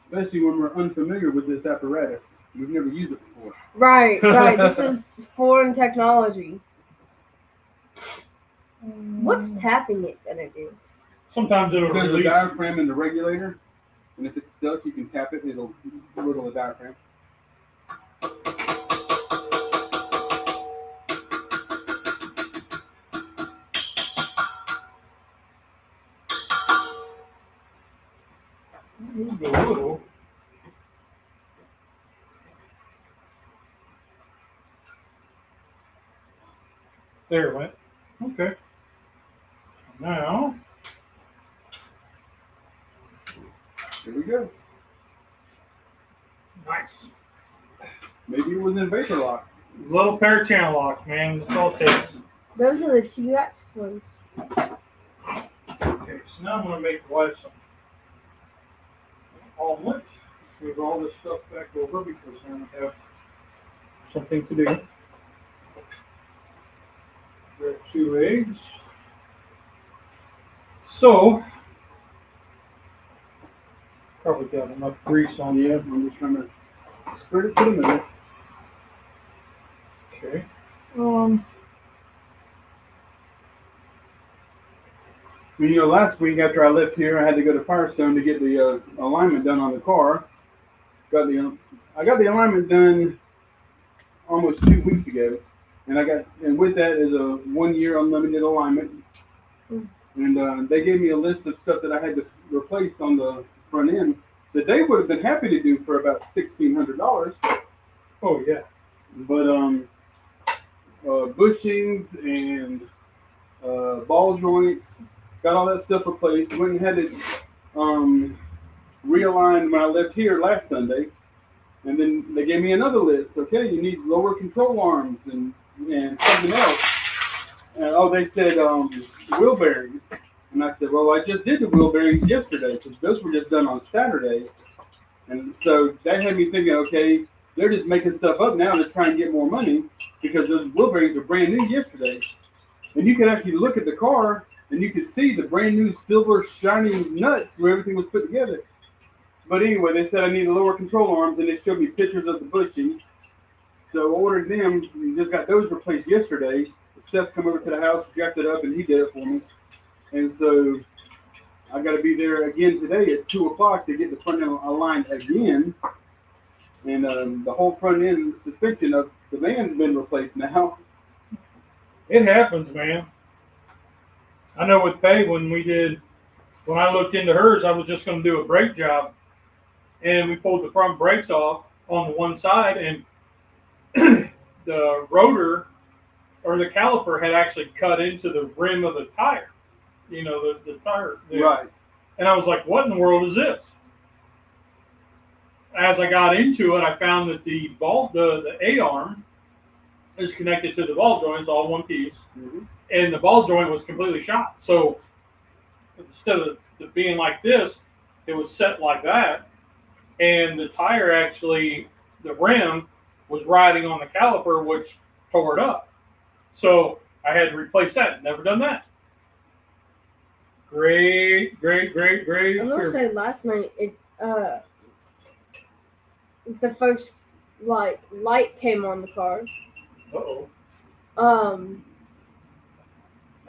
Especially when we're unfamiliar with this apparatus. We've never used it before. Right. This is foreign technology. What's tapping it gonna do? Sometimes it'll There's a release. diaphragm in the regulator, and if it's stuck, you can tap it, and it'll wiggle the diaphragm. Moved a little. There it went. Okay. Now, Here we go. nice. Maybe it was in vapor lock. Little pair of channel locks, man. That's all it takes. Those are the TX ones. Okay, so now I'm going to make the wife some omelet. Move all this stuff back over because I'm going to have something to do. Grab 2 eggs. So, probably got enough grease on Yeah, you. I'm just trying to spread it to the middle. Okay. You know, last week after I left here, I had to go to Firestone to get the alignment done on the car. I got the alignment done almost 2 weeks ago, and with that is a 1 year unlimited alignment. And they gave me a list of stuff that I had to replace on the front end that they would have been happy to do for about $1,600. Oh, yeah. But bushings and ball joints, got all that stuff replaced. Went and had it realigned when I left here last Sunday. And then they gave me another list. Okay, you need lower control arms and something else. And they said wheel bearings. And I said, well, I just did the wheel bearings yesterday because those were just done on Saturday. And so that had me thinking, okay, they're just making stuff up now to try and get more money because those wheel bearings are brand new yesterday. And you could actually look at the car and you could see the brand new silver shining nuts where everything was put together. But anyway, they said I needed lower control arms and they showed me pictures of the bushings. So ordered them. We just got those replaced yesterday. Seth come over to the house, jacked it up, and he did it for me. And so I got to be there again today at 2:00 to get the front end aligned again. And the whole front end suspension of the van's been replaced now. It happens, man. I know with Pay when I looked into hers, I was just going to do a brake job, and we pulled the front brakes off on the one side, and the rotor or the caliper had actually cut into the rim of the tire. You know, the tire. Right. And I was like, what in the world is this? As I got into it, I found that the A-arm is connected to the ball joints, all one piece. Mm-hmm. And the ball joint was completely shot. So instead of it being like this, it was set like that. And the tire actually, the rim was riding on the caliper, which tore it up. So I had to replace that. Never done that. Great. I will say last night, the first light came on the car. Uh-oh.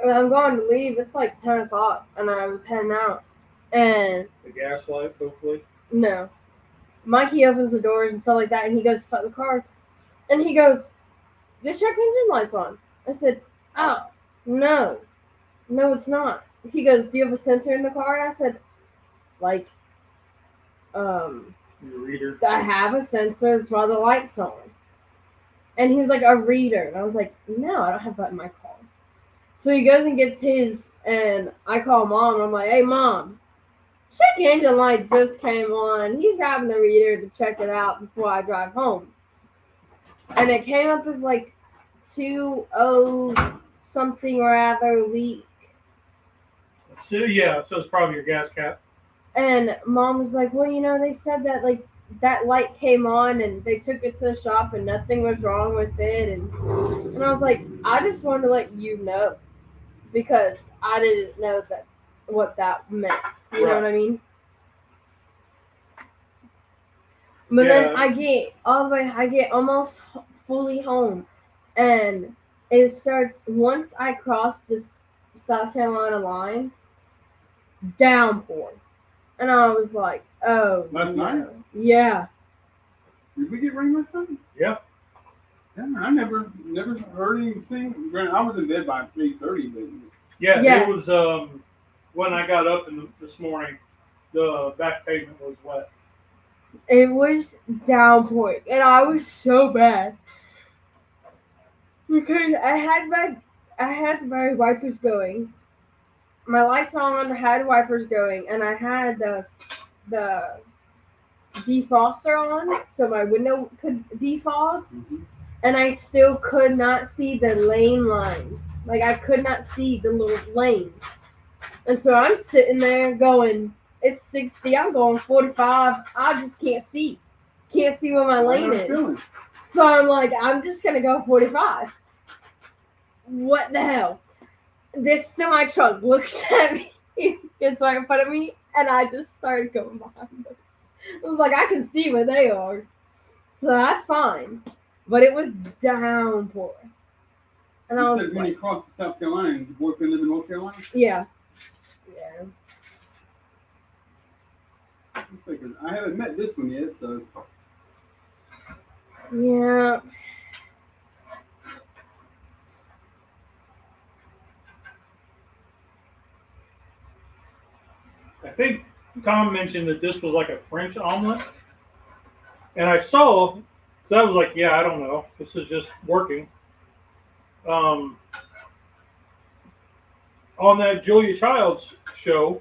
And I'm going to leave. It's like 10:00, and I was heading out. And The gas light, hopefully. no, Mikey opens the doors and stuff like that, and he goes to start the car, and he goes, "The check engine light's on." I said, "Oh, no, it's not." He goes, "Do you have a sensor in the car?" And I said, Your reader. I have a sensor. That's why the light's on. And he was like, "A reader." And I was like, "No, I don't have that in my car." So he goes and gets his, and I call Mom, and I'm like, "Hey, Mom, check engine light just came on. He's grabbing the reader to check it out before I drive home." And it came up as like 2.0 something or other leak. So, yeah, so it's probably your gas cap. And Mom was like, "Well, they said that that light came on and they took it to the shop and nothing was wrong with it." And I was like, "I just wanted to let you know because I didn't know what that meant." You know what I mean? But then I get almost fully home, and it starts once I cross this South Carolina line, downpour. And I was like, "Oh, Last night? Yeah." Did we get rain last night? Yeah. Yeah, I never heard anything. I was in bed by 3:30, but Yeah, Yeah. it was when I got up this morning, the back pavement was wet. It was downpouring, and I was so bad because I had my wipers going, my lights on, I had wipers going, and I had the defroster on, so my window could defog, and I still could not see the lane lines. Like I could not see the little lanes, and so I'm sitting there going, "It's 60. I'm going 45. I just can't see where my lane is." So I'm like, "I'm just gonna go 45." What the hell? This semi truck looks at me, gets right in front of me, and I just started going behind them. I was like, I can see where they are, so that's fine. But it was downpour, and I was when you crossed the South Carolina, your boyfriend live in North Carolina? Yeah. I haven't met this one yet, so. Yeah. I think Tom mentioned that this was like a French omelet. And I saw, so I was like, yeah, I don't know. This is just working. On that Julia Childs show,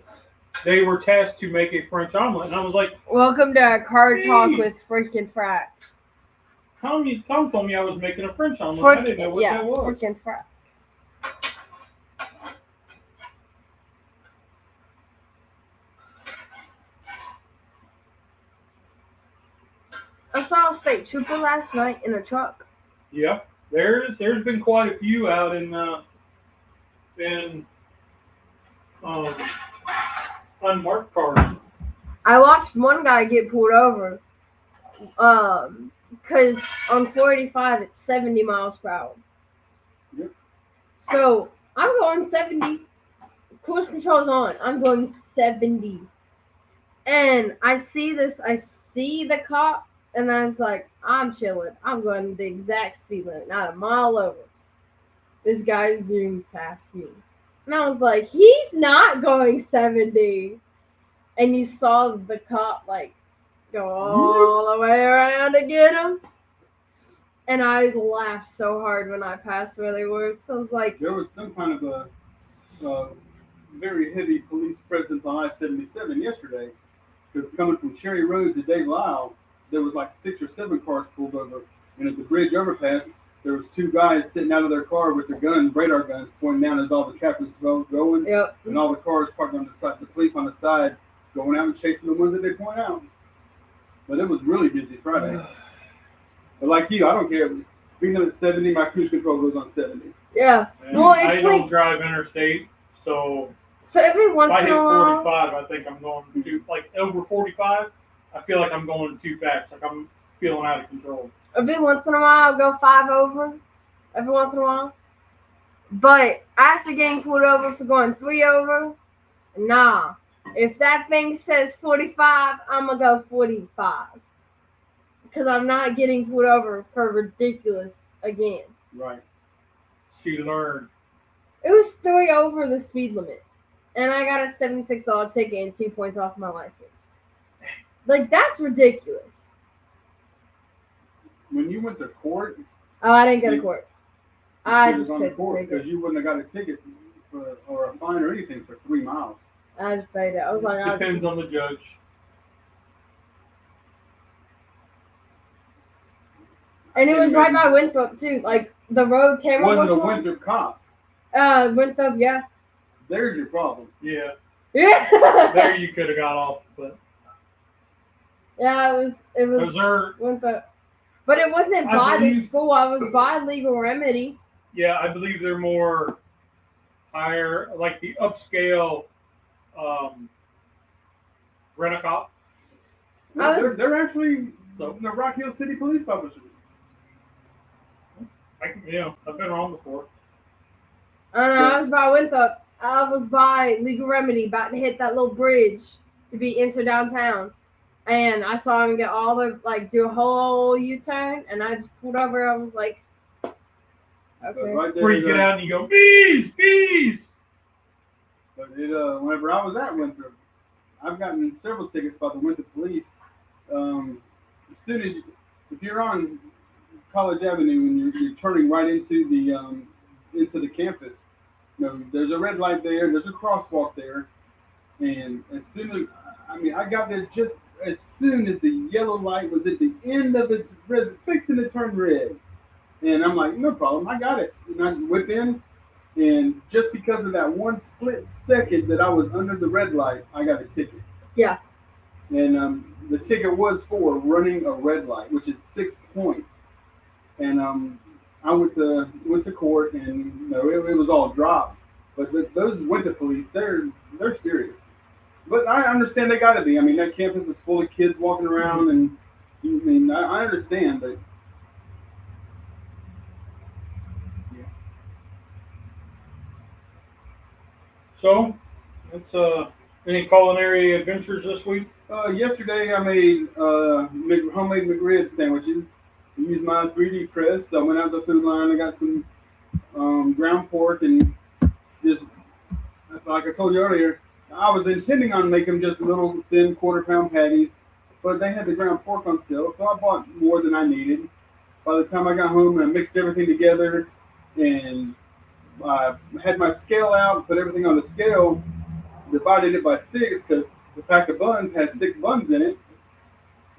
they were tasked to make a French omelet. And I was like, Welcome to Car Talk with Freaking Frack. Tom told me I was making a French omelet. I didn't know what that was. Freaking Frack. I saw a state trooper last night in a truck. Yeah, there's been quite a few out in unmarked cars. I watched one guy get pulled over. because on 485 it's 70 miles per hour. Yep. So I'm going 70. Cruise control's on. I'm going 70. And I see the cop, and I was like, I'm chilling. I'm going the exact speed limit, not a mile over. This guy zooms past me. And I was like, he's not going 70. And you saw the cop, like, go all the way around to get him. And I laughed so hard when I passed where they were. So I was like, there was some kind of a very heavy police presence on I-77 yesterday. Because coming from Cherry Road to Dave Lyle, there was like 6 or 7 cars pulled over. And at the bridge overpass, there was 2 guys sitting out of their car with their guns, radar guns, pointing down as all the traffic was going. yep. And all the cars parked on the side, the police on the side, going out and chasing the ones that they point out. But it was really busy Friday. But like you, I don't care. Speed limit 70, my cruise control goes on 70. Yeah. And Well, I it's don't like, drive interstate, so so every if once I in hit a while, 45, I think I'm going too, like over 45, I feel like I'm going too fast. Like I'm feeling out of control. every once in a while, I'll go 5 over. Every once in a while. But after getting pulled over for going 3 over, nah. If that thing says 45, I'm going to go 45. Because I'm not getting pulled over for ridiculous again. Right. She learned. It was 3 over the speed limit. And I got a $76 ticket and 2 points off my license. Like, that's ridiculous. When you went to court, Oh, I didn't go to court. I you just was on the paid the court because ticket. you wouldn't have got a ticket or a fine or anything for 3 miles. I just paid it. I was like, Depends on the judge. and it was right by Winthrop, too. Like, the road Tamara Wasn't a went on. Winthrop cop. Winthrop, yeah. There's your problem. Yeah, Yeah. there you could have got off, but Yeah, it was those are, Winthrop. But it wasn't I by the believe- school. I was by Legal Remedy. yeah, I believe they're more higher, like the upscale rent-a-cop. I was- They're actually So- the Rock Hill City police officers. I've been wrong before. I don't know. I was by Winthrop. I was by Legal Remedy, about to hit that little bridge to be into downtown. And I saw him get all the, like, do a whole U-turn, and I just pulled over. I was like, But okay. right Before you there, get out and you go, bees, bees. But whenever I was at Winthrop, I've gotten several tickets by the Winthrop police. As soon as if you're on College Avenue and you're turning right into the campus, there's a red light there, there's a crosswalk there, and as soon as I got there just as soon as the yellow light was at the end of its fixing to turn red, and I'm like, no problem, I got it, and I whip in. And just because of that one split second that I was under the red light, I got a ticket. Yeah. And the ticket was for running a red light, which is 6 points. And I went to court, and it was all dropped. But those Winter police, they're serious. But I understand they got to be. I mean, that campus is full of kids walking around, and I understand, but. So, it's any culinary adventures this week? Yesterday I made homemade McRib sandwiches. I used my 3D press. I went out to the food line. I got some ground pork and just like I told you earlier, I was intending on making just little thin quarter-pound patties, but they had the ground pork on sale, so I bought more than I needed. By the time I got home, I mixed everything together and I had my scale out, put everything on the scale, divided it by 6 because the pack of buns had 6 buns in it.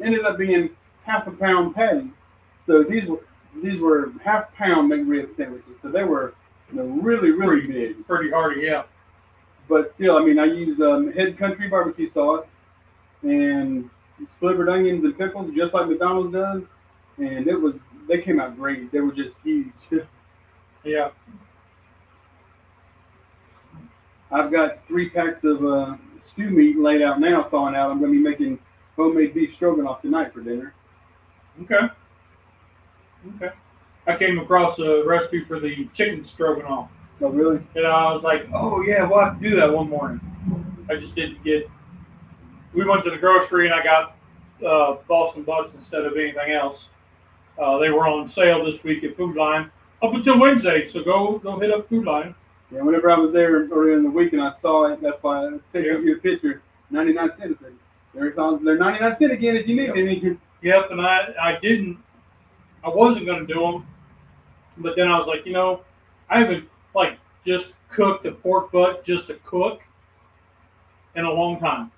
Ended up being half a pound patties. So these were half pound McRib sandwiches. So they were really, really big. Pretty hearty, yeah. But still, I used Head Country barbecue sauce and slivered onions and pickles just like McDonald's does. And they came out great. They were just huge. Yeah. I've got 3 packs of stew meat laid out now, thawing out. I'm going to be making homemade beef stroganoff tonight for dinner. Okay. Okay. I came across a recipe for the chicken stroganoff. Oh, really? And I was like, oh, yeah, we'll have to do that one morning. I just didn't get. We went to the grocery and I got Boston Butts instead of anything else. They were on sale this week at Food Line up until Wednesday, so go hit up Food Line. Yeah, whenever I was there earlier in the week and I saw it, that's why I texted you a picture. 99 cents. They're 99 cents again if you need anything. Yep, and I wasn't going to do them, but then I was like, I haven't just cooked a pork butt just to cook in a long time.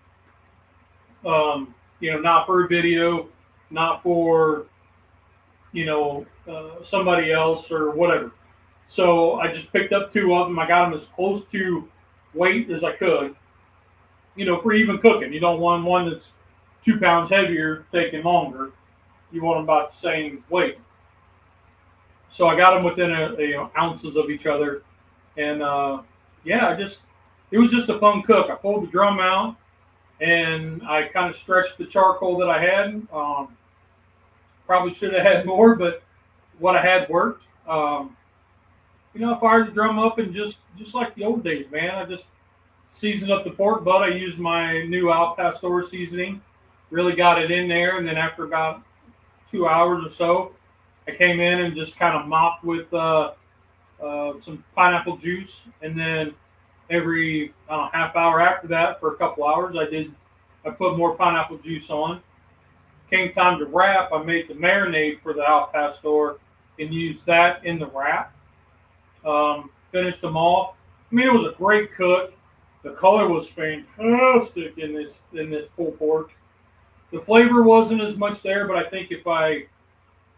Not for a video, not for somebody else or whatever. So I just picked up 2 of them. I got them as close to weight as I could. For even cooking, you don't want one that's 2 pounds heavier taking longer. You want them about the same weight. So I got them within ounces of each other, and it was just a fun cook. I pulled the drum out, and I kind of stretched the charcoal that I had. Probably should have had more, but what I had worked. I fired the drum up, and just like the old days, man. I just seasoned up the pork butt. I used my new Al Pastor seasoning. Really got it in there, and then after about 2 hours or so, I came in and just kind of mopped with some pineapple juice, and then every half hour after that, for a couple hours, I put more pineapple juice on. Came time to wrap, I made the marinade for the Al Pastor and used that in the wrap. Finished them off. I mean, it was a great cook. The color was fantastic in this pulled pork. The flavor wasn't as much there, but I think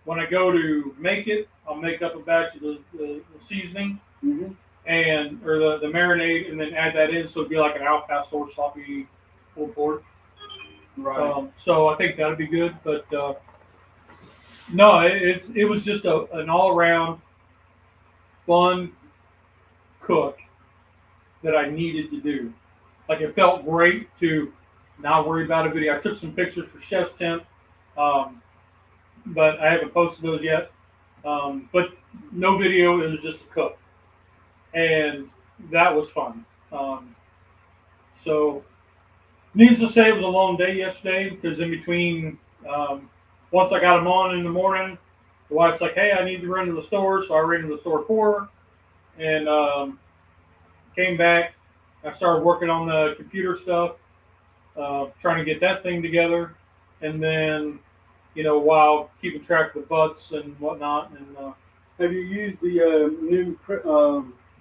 when I go to make it, I'll make up a batch of the seasoning or the marinade, and then add that in, so it'd be like an Al Pastor sloppy pulled pork. Right. So I think that'd be good, but no, it was just an all around fun cook that I needed to do. Like, it felt great to not worry about a video. I took some pictures for Chefstemp, but I haven't posted those yet. But no video, it was just a cook. And that was fun. So, needless to say, it was a long day yesterday, because in between, once I got them on in the morning, the wife's like, hey, I need to run to the store. So I ran to the store for her, and came back. I started working on the computer stuff, trying to get that thing together. And then, while keeping track of the butts and whatnot. And have you used the new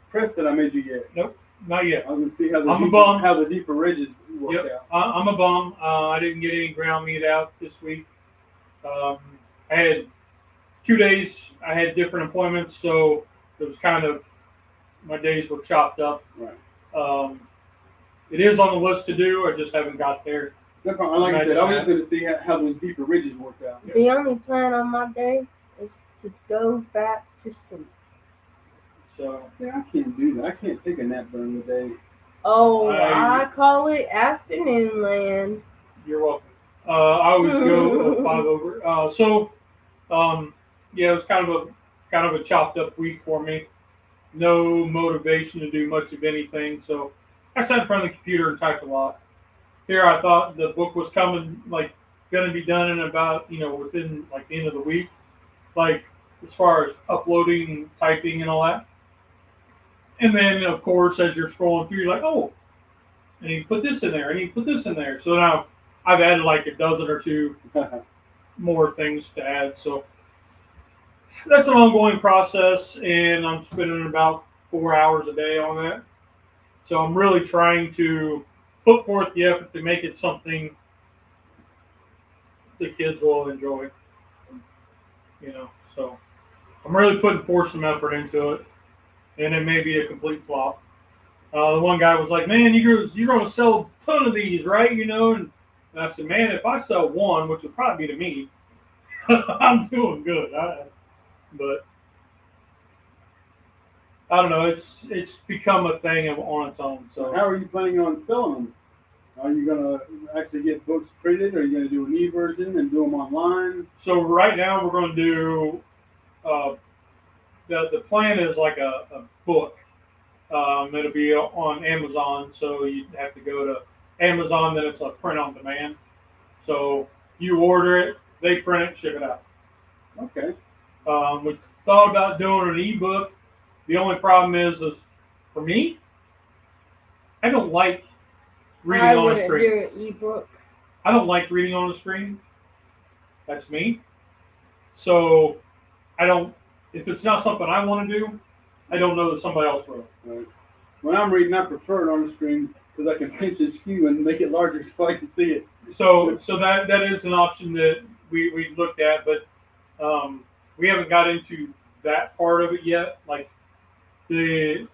press that I made you yet? Nope, not yet. I was going to see how the deeper ridges worked out. I'm a bum. I didn't get any ground meat out this week. I had 2 days. I had different appointments, so it was kind of, my days were chopped up. Right. It is on the list to do. I just haven't got there. Like I said, I was just going to see how those deeper ridges worked out. The only plan on my day is to go back to sleep. So yeah, I can't do that. I can't take a nap during the day. Oh, I call it afternoon land. You're welcome. I always go 5 over. It was kind of a chopped up week for me. No motivation to do much of anything. So I sat in front of the computer and typed a lot. Here, I thought the book was coming, going to be done in about, within the end of the week, as far as uploading, typing, and all that. And then, of course, as you're scrolling through, you're like, oh, I need to put this in there. I need to put this in there. So now I've added a dozen or 2 more things to add. So that's an ongoing process, and I'm spending about 4 hours a day on that. So I'm really trying to put forth the effort to make it something the kids will enjoy. So I'm really putting forth some effort into it, and it may be a complete flop. The one guy was like, man, you're going to sell a ton of these, right? And I said, man, if I sell one, which would probably be to me, I'm doing good. But I don't know. It's become a thing on its own. So how are you planning on selling them? Are you going to actually get books printed? Or are you going to do an e-version and do them online? So right now we're going to do the plan is like a book. It'll be on Amazon, so you have to go to Amazon. Then it's a print on demand. So you order it, they print it, ship it out. Okay. We thought about doing an ebook. The only problem is for me, I don't like reading on a screen. I wouldn't do an ebook. I don't like reading on the screen. That's me. So I don't. If it's not something I want to do, I don't know that somebody else will. Right. When I'm reading, I prefer it on the screen because I can pinch and skew and make it larger so I can see it. So that is an option that we looked at, but we haven't got into that part of it yet. Like the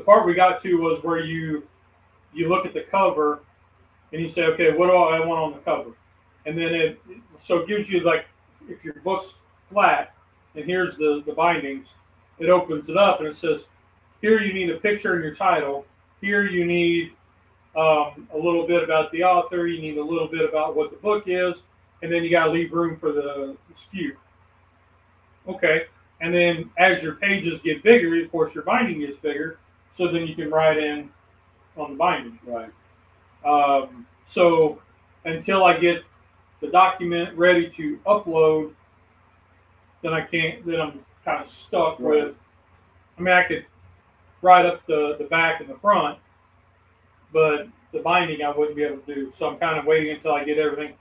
part we got to was where you look at the cover and you say, okay, what do I want on the cover? And then it gives you, like, if your book's flat and here's the bindings, it opens it up and it says, here you need a picture in your title. Here you need a little bit about the author. You need a little bit about what the book is. And then you got to leave room for the skew. Okay. And then as your pages get bigger, of course, your binding gets bigger. So then you can write in on the binding. Right. So until I get the document ready to upload, then I'm kind of stuck with, I mean, I could write up the back and the front, but the binding I wouldn't be able to do. So I'm kind of waiting until I get everything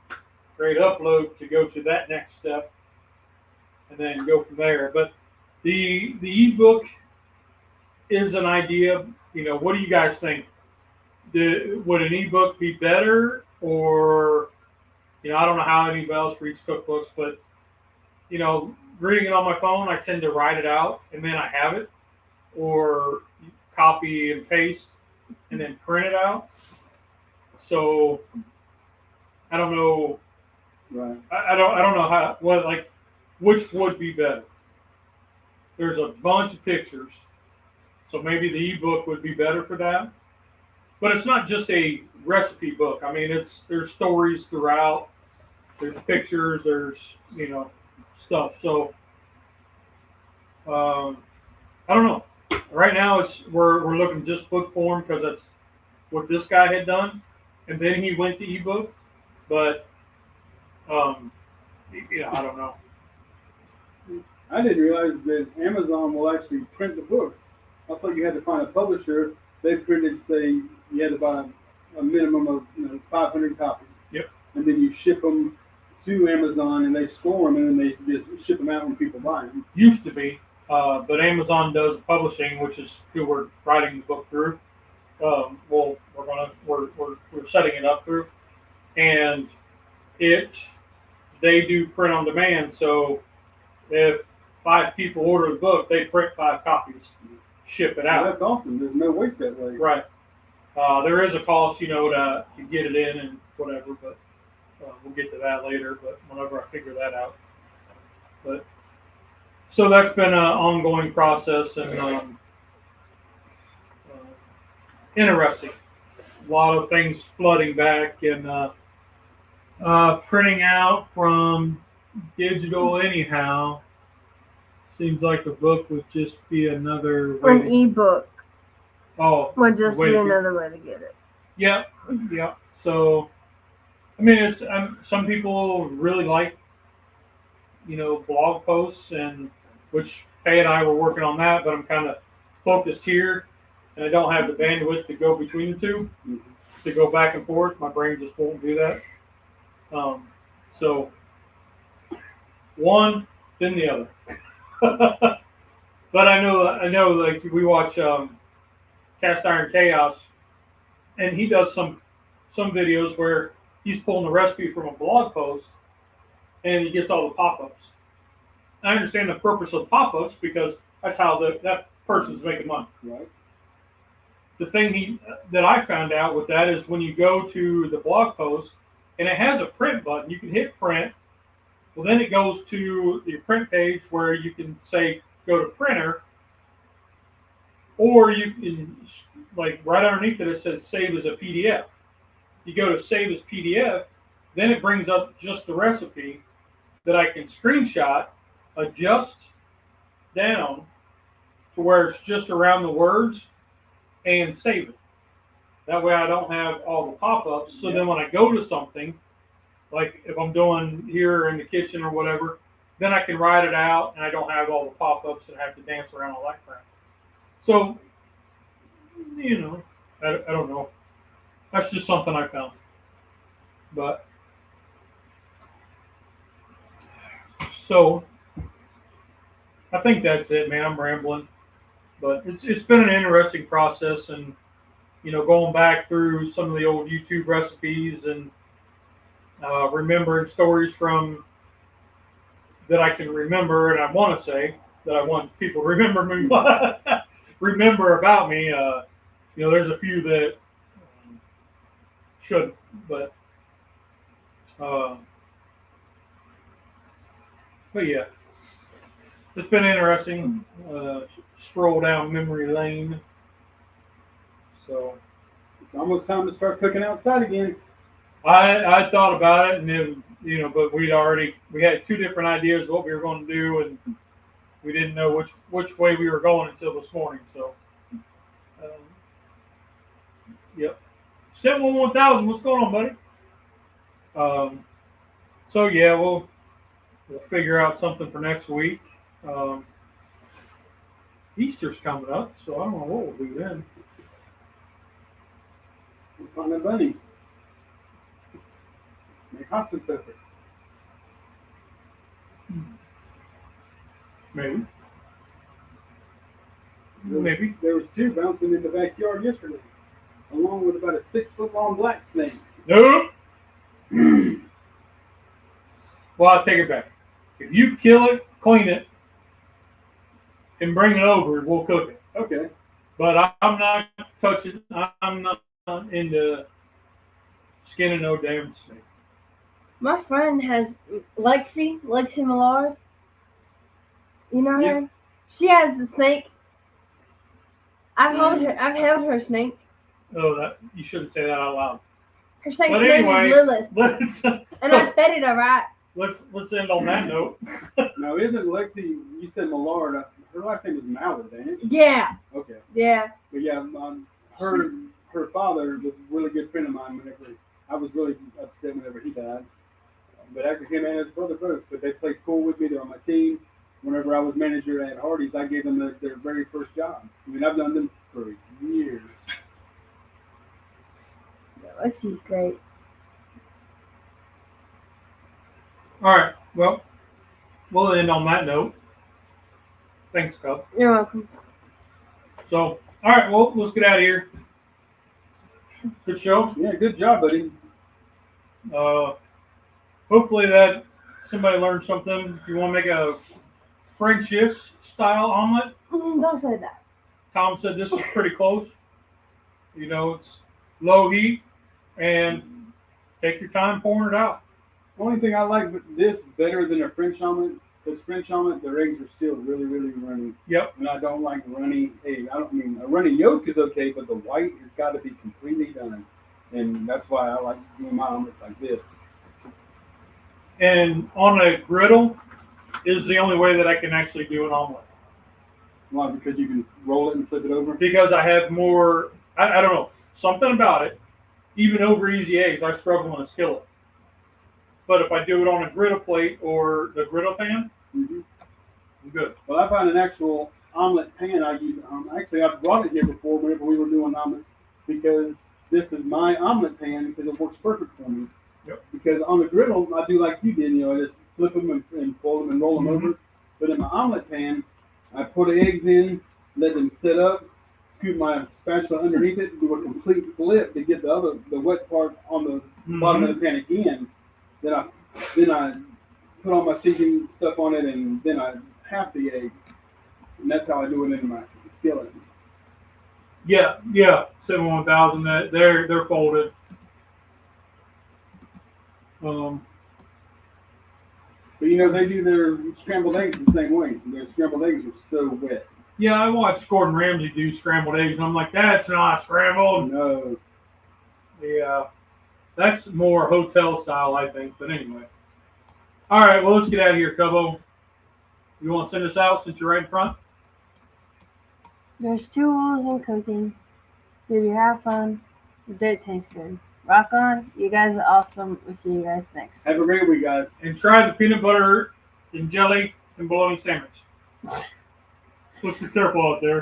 ready to upload to go to that next step and then go from there. But the ebook is an idea. You know, what do you guys think? Would an ebook be better, or, you know, I don't know how anybody else reads cookbooks, but, you know, reading it on my phone, I tend to write it out and then I have it, or copy and paste and then print it out. So I don't know. Right. I don't know which would be better. There's a bunch of pictures, so maybe the ebook would be better for that. But it's not just a recipe book. I mean, there's stories throughout. There's pictures. There's, you know, stuff. So I don't know. Right now, we're looking just book form because that's what this guy had done, and then he went to ebook. But you know, I don't know. I didn't realize that Amazon will actually print the books. I thought you had to find a publisher. They printed, say, you had to buy a minimum of 500 copies. Yep. And then you ship them to Amazon, and they store them, and then they just ship them out when people buy them. Used to be, but Amazon does publishing, which is who we're writing the book through. We're setting it up through, and they do print on demand. So if 5 people order the book, they print 5 copies, ship it out. Well, that's awesome. There's no waste that way. Right. There is a cost, you know, to get it in and whatever, but we'll get to that later. But whenever I figure that out, but so that's been an ongoing process and interesting. A lot of things flooding back and printing out from digital anyhow. Seems like a book would just be another way. An ebook would just be another way to get it. Yeah, yeah. So, I mean, it's some people really like, you know, blog posts, and which Faye and I were working on that, but I'm kind of focused here, and I don't have the bandwidth to go between the two, to go back and forth. My brain just won't do that. So, one, then the other. But I know, like, we watch Cast Iron Chaos, and he does some videos where he's pulling the recipe from a blog post, and he gets all the pop-ups. I understand the purpose of the pop-ups because that's how that person's making money. Right. The thing that I found out with that is when you go to the blog post and it has a print button, you can hit print. Well, then it goes to your print page where you can say, go to printer, or you can, like, right underneath it says save as a PDF. You go to save as PDF, then it brings up just the recipe that I can screenshot, adjust down to where it's just around the words and save it. That way I don't have all the pop-ups. So then when I go to something, like if I'm doing here in the kitchen or whatever, then I can write it out and I don't have all the pop-ups and have to dance around all that crap. So, you know, I don't know. That's just something I found. But, so, I think that's it, man. I'm rambling. But it's been an interesting process, and, you know, going back through some of the old YouTube recipes and remembering stories from that I can remember, and I want to say that I want people to remember me, remember about me. You know, there's a few that shouldn't, but yeah, it's been interesting. Stroll down memory lane. So It's almost time to start cooking outside again. I thought about it, and then, you know, but we had two different ideas of what we were going to do, and we didn't know which way we were going until this morning. So, yep. 711,000, what's going on, buddy? So yeah, we'll figure out something for next week. Easter's coming up, so I don't know what we'll do then. We'll find a bunny. Make hot soup pepper. Maybe. There was two bouncing in the backyard yesterday, along with about a 6-foot-long black snake. Nope. Well, I'll take it back. If you kill it, clean it, and bring it over, we'll cook it. Okay. But I'm not touching. I'm not into skinning no damn snake. My friend has Lexi Millard. You know her? Yeah. She has the snake. I've held her snake. Oh, that you shouldn't say that out loud. Her snake's But name anyway, is Lilith. let's And I fed it alright. let's end on that note. Now, isn't Lexi? You said Millard. Her last name is Mallard, ain't it? Yeah. Okay. Yeah. But yeah, her father was a really good friend of mine. Whenever I was really upset whenever he died. But after him and his brother both, but they played pool with me. They're on my team. Whenever I was manager at Hardee's, I gave them their very first job. I mean, I've done them for years. Yeah, Lexi's great. All right. Well, we'll end on that note. Thanks, Cub. You're welcome. So, all right. Well, let's get out of here. Good show. Yeah, good job, buddy. Hopefully that somebody learned something. If you want to make a Frenchish style omelet, Don't say that. Tom said this is pretty close. You know, it's low heat and take your time pouring it out. Only thing I like with this better than a French omelet, because French omelet, their eggs are still really, really runny. Yep. And I don't like runny eggs. I don't mean a runny yolk is okay, but the white has got to be completely done. And that's why I like doing my omelets like this. And on a griddle is the only way that I can actually do an omelet. Why? Because you can roll it and flip it over? Because I have more, I don't know, something about it. Even over easy eggs, I struggle in a skillet. But if I do it on a griddle plate or the griddle pan, I'm good. Well, I found an actual omelet pan I use. Actually, I've brought it here before whenever we were doing omelets, because this is my omelet pan because it works perfect for me. Yep. Because on the griddle, I do like you did, you know, I just flip them and fold them and roll them over. But in my omelet pan, I put eggs in, let them sit up, scoop my spatula underneath it, do a complete flip to get the wet part on the bottom of the pan again. Then I put all my seasoning stuff on it, and then I half the egg, and that's how I do it in my skillet. Yeah, 71000. They're folded. But you know, they do their scrambled eggs the same way. Their scrambled eggs are so wet. Yeah, I watched Gordon Ramsay do scrambled eggs, and I'm like, that's not scrambled. No. Yeah, that's more hotel style, I think. But anyway. All right, well, let's get out of here, Cubbo. You want to send us out since you're right in front? There's 2 rules in cooking. Did you have fun? Did it taste good? Rock on. You guys are awesome. We'll see you guys next week. Have a great week, guys. And try the peanut butter and jelly and bologna sandwich. Let's be careful out there.